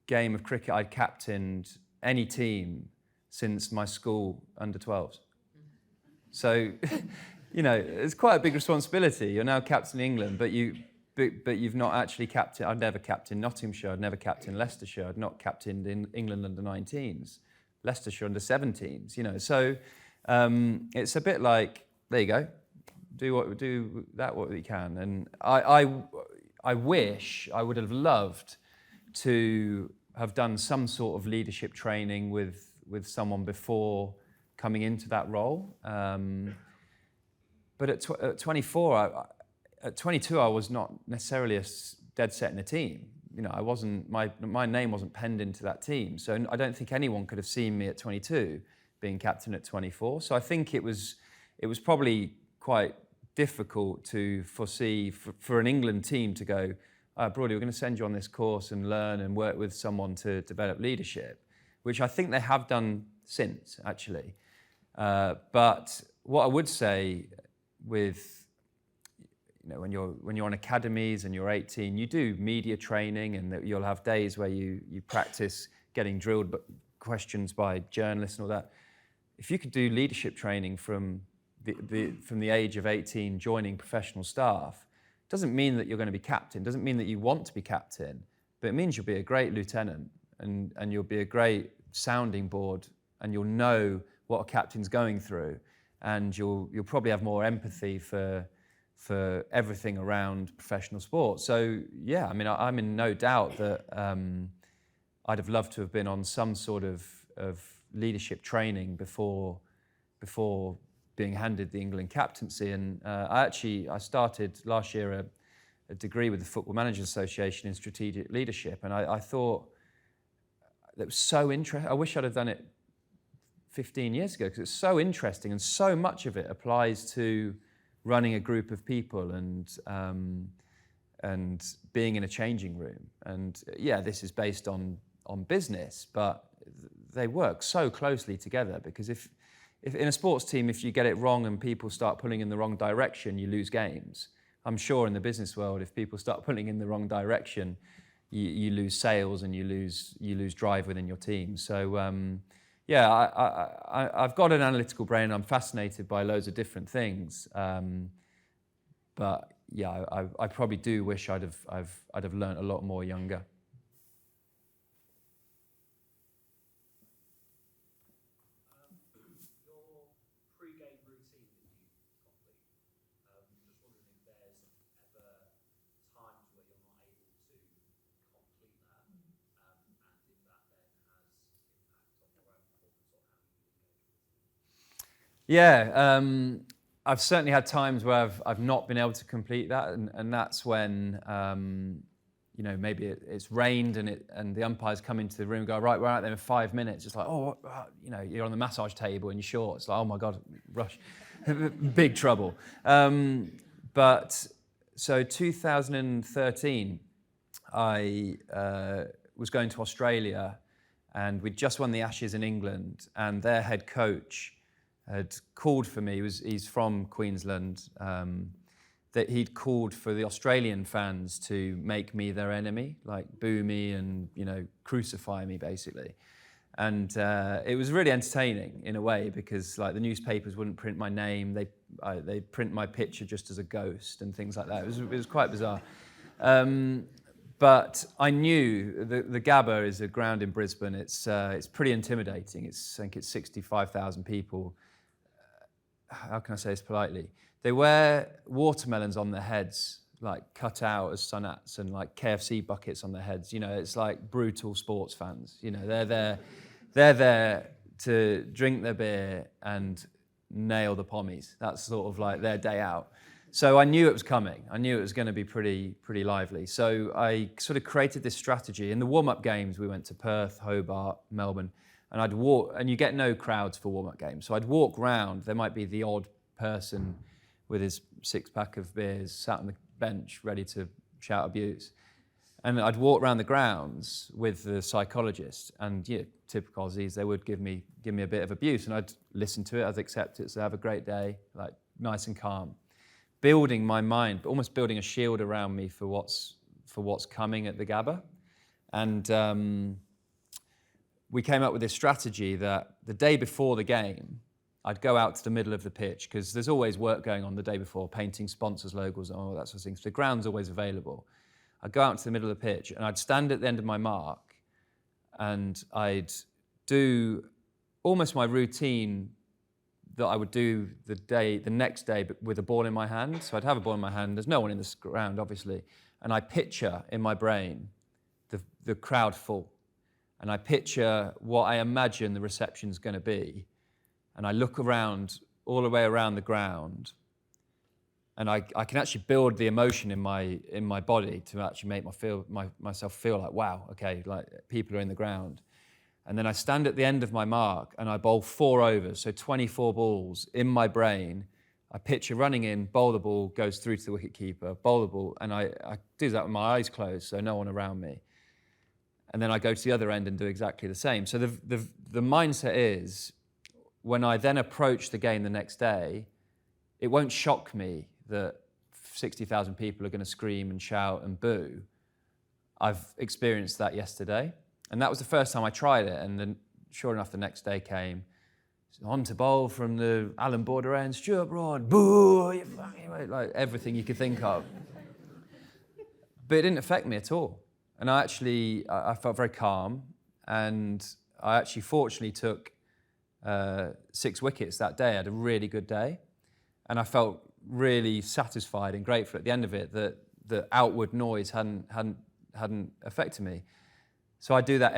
S2: game of cricket I'd captained any team since my school under-12s. So, it's quite a big responsibility. You're now captaining England, but you've not actually captained. I'd never captained Nottinghamshire. I'd never captained Leicestershire. I'd not captained in England under-19s, Leicestershire under-17s. So it's a bit like, there you go, do what you can. And I wish I would have loved to have done some sort of leadership training with someone before coming into that role. But at 24, at 22, I was not necessarily dead set in a team. I wasn't. My name wasn't penned into that team. So I don't think anyone could have seen me at 22 being captain at 24. So I think it was probably quite difficult to foresee for an England team to go, Broady, we're going to send you on this course and learn and work with someone to develop leadership, which I think they have done since, actually. But what I would say with, when you're on academies and you're 18, you do media training, and that you'll have days where you practice getting drilled questions by journalists and all that. If you could do leadership training from the age of 18, joining professional staff, doesn't mean that you're going to be captain, doesn't mean that you want to be captain, but it means you'll be a great lieutenant, and you'll be a great sounding board, and you'll know what a captain's going through, and you'll probably have more empathy for everything around professional sport. So yeah, I'm in no doubt that I'd have loved to have been on some sort of leadership training before being handed the England captaincy. And I started last year a degree with the Football Managers Association in strategic leadership, and I thought that was so interesting. I wish I'd have done it 15 years ago, because it's so interesting, and so much of it applies to running a group of people and being in a changing room. And yeah, this is based on business, but they work so closely together, because if in a sports team, if you get it wrong and people start pulling in the wrong direction, you lose games. I'm sure in the business world, if people start pulling in the wrong direction, you lose sales and you lose drive within your team. So yeah, I've got an analytical brain. I'm fascinated by loads of different things, but yeah, I probably do wish I'd have learnt a lot more younger.
S5: Your pre-game routine that you complete. Just wondering if there's ever times where you're not able to complete that, and if that then has impact on your own performance or how you engage with it.
S2: Yeah, I've certainly had times where I've not been able to complete that, and that's when maybe it's rained and the umpires come into the room and go, right, we're out there in 5 minutes. It's like, you're on the massage table in your shorts. It's like, oh my God, rush, big trouble. But so 2013, I was going to Australia, and we'd just won the Ashes in England, and their head coach had called for me. He's from Queensland. That he'd called for the Australian fans to make me their enemy, like boo me and crucify me basically. And it was really entertaining in a way, because like the newspapers wouldn't print my name, they'd print my picture just as a ghost and things like that. It was quite bizarre. But I knew the Gabba is a ground in Brisbane. It's pretty intimidating. I think it's 65,000 people. How can I say this politely? They wear watermelons on their heads, like cut out as sunats, and like KFC buckets on their heads. It's like brutal sports fans. They're there to drink their beer and nail the pommies. That's sort of like their day out. So I knew it was coming. I knew it was going to be pretty lively. So I sort of created this strategy. In the warm-up games, we went to Perth, Hobart, Melbourne, and I'd walk, and you get no crowds for warm-up games. So I'd walk round. There might be the odd person with his six-pack of beers sat on the bench ready to shout abuse. And I'd walk around the grounds with the psychologist, and typical Aussies, they would give me a bit of abuse, and I'd listen to it, I'd accept it, so have a great day, like nice and calm. Building my mind, but almost building a shield around me for what's coming at the Gabba. And we came up with this strategy that the day before the game, I'd go out to the middle of the pitch, because there's always work going on the day before, painting sponsors' logos and all that sort of thing. So the ground's always available. I'd go out to the middle of the pitch, and I'd stand at the end of my mark, and I'd do almost my routine that I would do the next day, but with a ball in my hand. So I'd have a ball in my hand. There's no one in this ground, obviously. And I picture in my brain the crowd full. And I picture what I imagine the reception's going to be. And I look around, all the way around the ground, and I can actually build the emotion in my body to actually make myself feel like, wow, okay, like people are in the ground. And then I stand at the end of my mark and I bowl 4 overs, so 24 balls in my brain. I picture running in, bowl the ball, goes through to the wicketkeeper, bowl the ball, and I do that with my eyes closed, so no one around me. And then I go to the other end and do exactly the same. So the mindset is, when I then approach the game the next day, it won't shock me that 60,000 people are going to scream and shout and boo. I've experienced that yesterday. And that was the first time I tried it. And then, sure enough, the next day came. On to bowl from the Alan Border end, Stuart Broad, boo, you fucking, like everything you could think of. But it didn't affect me at all. And I felt very calm. And I actually fortunately took 6 wickets that day. I had a really good day. And I felt really satisfied and grateful at the end of it that the outward noise hadn't affected me. So I do that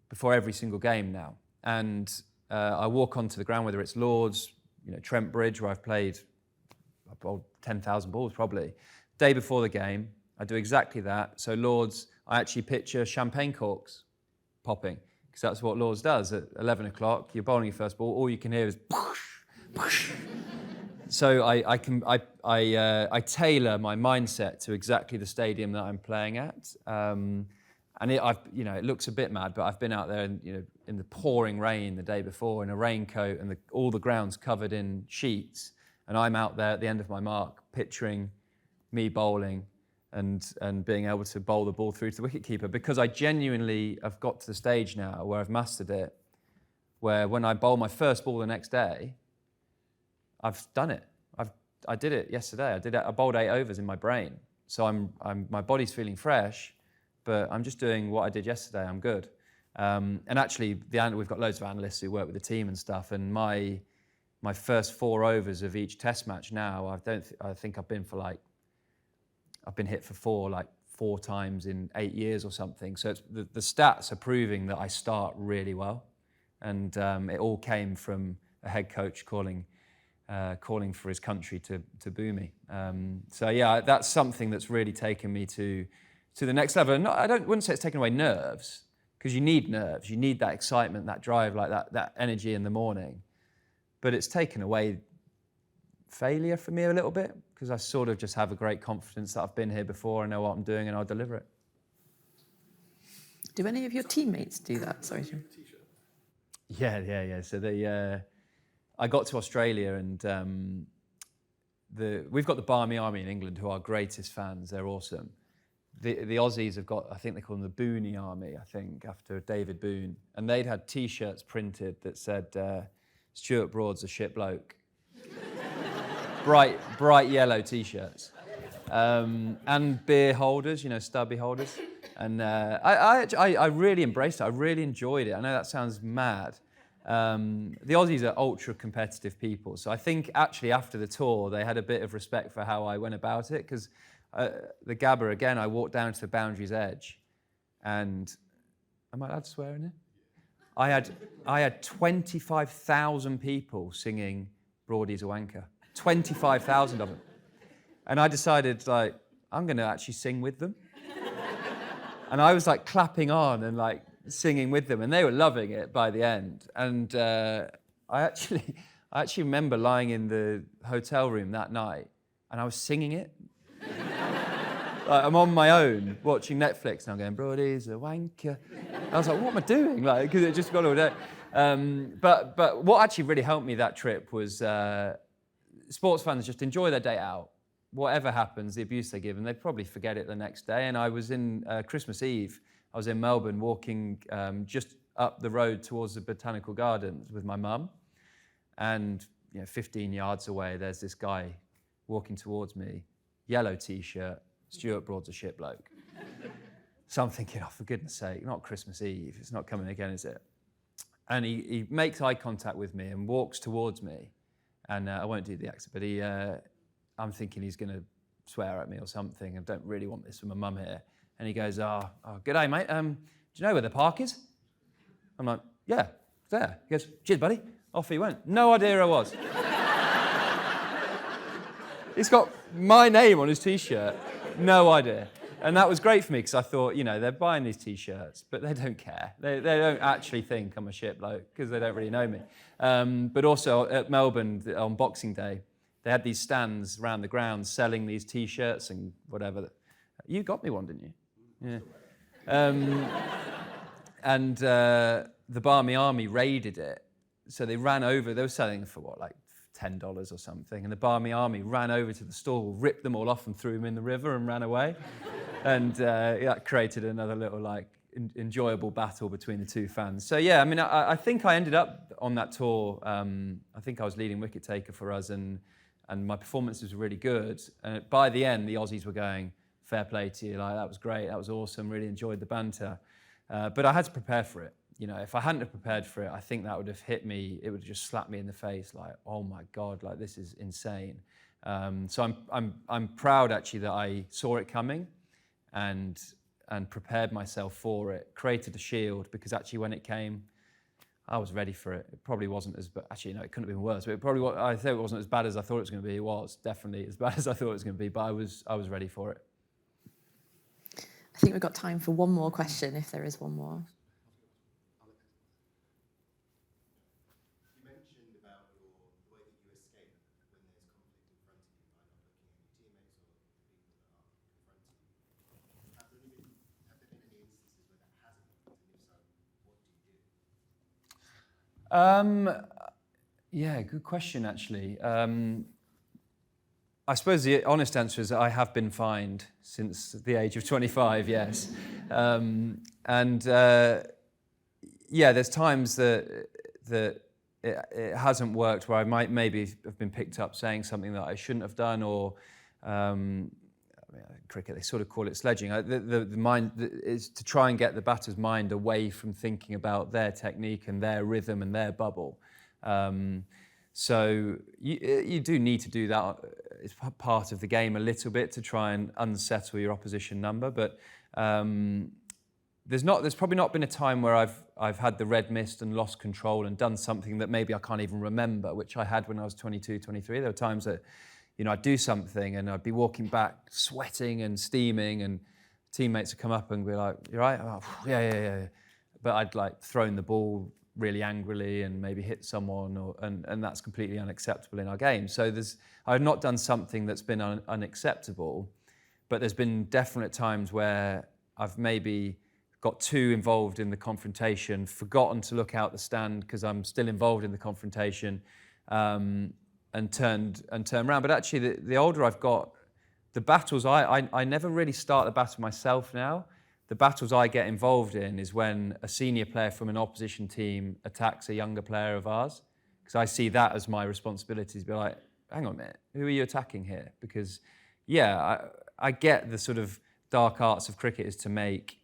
S2: before every single game now. And I walk onto the ground, whether it's Lords, Trent Bridge, where I've bowled 10,000 balls probably. Day before the game, I do exactly that. So Lords, I actually picture champagne corks popping, because that's what Lords does. At 11 o'clock, you're bowling your first ball, all you can hear is poosh, poosh. So I tailor my mindset to exactly the stadium that I'm playing at. And it looks a bit mad, but I've been out there in the pouring rain the day before in a raincoat, and all the ground's covered in sheets, and I'm out there at the end of my mark picturing me bowling and being able to bowl the ball through to the wicketkeeper, because I genuinely have got to the stage now where I've mastered it, where when I bowl my first ball the next day, I've done it. I did it yesterday. I bowled 8 overs in my brain, so my body's feeling fresh. But I'm just doing what I did yesterday. I'm good. And actually, we've got loads of analysts who work with the team and stuff. And my first 4 overs of each test match now, I think I've been hit for 4 times in 8 years or something. So the stats are proving that I start really well. And it all came from a head coach calling for his country to boo me. So yeah, that's something that's really taken me to the next level. And I wouldn't say it's taken away nerves, because you need nerves. You need that excitement, that drive, like that energy in the morning. But it's taken away failure for me a little bit, because I sort of just have a great confidence that I've been here before, I know what I'm doing, and I'll deliver it.
S1: Do any of your teammates do that? Sorry.
S2: Yeah. So I got to Australia and we've got the Barmy Army in England who are our greatest fans. They're awesome. The Aussies have got, I think they call them the Booney Army, I think, after David Boone. And they'd had T-shirts printed that said, Stuart Broad's a shit bloke. bright yellow T-shirts. And beer holders, stubby holders. And I really embraced it. I really enjoyed it. I know that sounds mad. The Aussies are ultra competitive people. So I think actually after the tour, they had a bit of respect for how I went about it, because the Gabba, again, I walked down to the boundary's edge, and am I allowed to swear in here? I had 25,000 people singing Broadie's a wanker. 25,000 of them. And I decided, I'm going to actually sing with them. And I was clapping on and singing with them, and they were loving it by the end. And I actually remember lying in the hotel room that night, and I was singing it. I'm on my own watching Netflix, and I'm going, Broadie's a wanker. I was like, what am I doing? Because it just got all day. But what actually really helped me that trip was sports fans just enjoy their day out. Whatever happens, the abuse they give, and they probably forget it the next day. And I was in Christmas Eve. I was in Melbourne walking just up the road towards the Botanical Gardens with my mum. And 15 yards away, there's this guy walking towards me, yellow T-shirt, Stuart Broad's a shit bloke. So I'm thinking, for goodness sake, not Christmas Eve. It's not coming again, is it? And he makes eye contact with me and walks towards me. And I won't do the accent, but I'm thinking he's going to swear at me or something. I don't really want this from my mum here. And he goes, oh, g'day, mate. Do you know where the park is? I'm like, yeah, it's there. He goes, cheers, buddy. Off he went. No idea who I was. He's got my name on his T-shirt. No idea. And that was great for me, because I thought, they're buying these T-shirts, but they don't care. They don't actually think I'm a shit bloke, because they don't really know me. But also at Melbourne on Boxing Day, they had these stands around the grounds selling these T-shirts and whatever. You got me one, didn't you? Yeah. And the Barmy Army raided it. So they ran over. They were selling for what, $10 or something. And the Barmy Army ran over to the stall, ripped them all off and threw them in the river and ran away. And that created another little enjoyable battle between the two fans. So yeah, I think I ended up on that tour. I think I was leading wicket taker for us, and my performance was really good. And by the end, the Aussies were going, fair play to you, that was great, that was awesome, really enjoyed the banter. But I had to prepare for it. If I hadn't have prepared for it, I think that would have hit me, it would have just slapped me in the face, oh my God, this is insane. So I'm proud actually that I saw it coming and prepared myself for it, created a shield, because actually when it came, I was ready for it. It probably wasn't as bad. Actually, no, it couldn't have been worse. But it probably was, I thought it wasn't as bad as I thought it was going to be. It was definitely as bad as I thought it was going to be, but I was ready for it.
S1: I think we've got time for one more question, if there is one more.
S6: You mentioned about the way that you escape when there's conflict in front of you by not looking at your teammates or the people that are confronting you. Have there been any instances where that hasn't worked? And if so, what do you do?
S2: Yeah, good question, actually. I suppose the honest answer is that I have been fined since the age of 25, yes. Yeah, there's times that it hasn't worked, where I might maybe have been picked up saying something that I shouldn't have done, or cricket, they sort of call it sledging. The mind is to try and get the batter's mind away from thinking about their technique and their rhythm and their bubble. So you do need to do that. It's part of the game a little bit, to try and unsettle your opposition number. But there's probably not been a time where I've had the red mist and lost control and done something that maybe I can't even remember, which I had when I was 22, 23. There were times that I'd do something and I'd be walking back sweating and steaming, and teammates would come up and be like, "You right?" Oh, yeah. But I'd thrown the ball really angrily and maybe hit someone, and that's completely unacceptable in our game. So I've not done something that's been unacceptable, but there's been definite times where I've maybe got too involved in the confrontation, forgotten to look out the stand because I'm still involved in the confrontation, and turned around. But actually, the older I've got, the battles I never really start the battle myself now. The battles I get involved in is when a senior player from an opposition team attacks a younger player of ours, because I see that as my responsibility to be like, hang on a minute, who are you attacking here? Because, yeah, I get the sort of dark arts of cricket is to make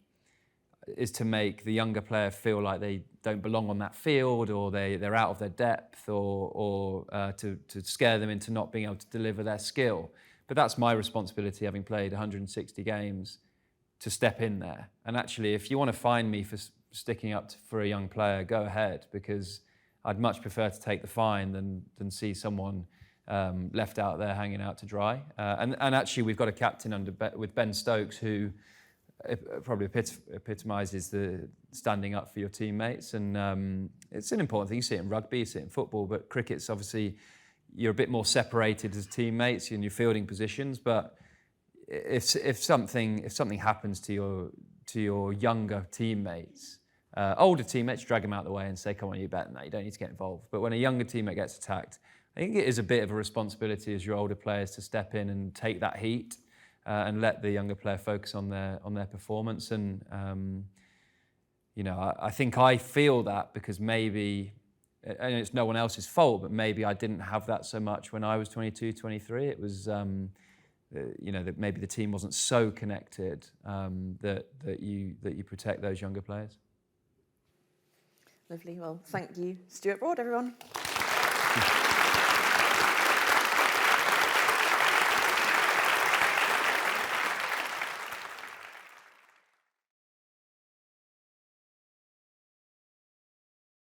S2: the younger player feel like they don't belong on that field, or they're out of their depth, or to scare them into not being able to deliver their skill. But that's my responsibility, having played 160 games, to step in there. And actually, if you want to find me for sticking up for a young player, go ahead, because I'd much prefer to take the fine than see someone left out there hanging out to dry. And actually, we've got a captain with Ben Stokes who probably epitomises the standing up for your teammates. And it's an important thing. You see it in rugby, you see it in football, but cricket's obviously, you're a bit more separated as teammates in your fielding positions. But if something happens to your younger teammates, older teammates, drag them out of the way and say, come on, you're better than that, you don't need to get involved. But when a younger teammate gets attacked, I think it is a bit of a responsibility as your older players to step in and take that heat and let the younger player focus on their performance. And I think I feel that because maybe, and it's no one else's fault, but maybe I didn't have that so much when I was 22, 23. It was that maybe the team wasn't so connected, that you protect those younger players.
S1: Lovely. Well, thank you, Stuart Broad, everyone.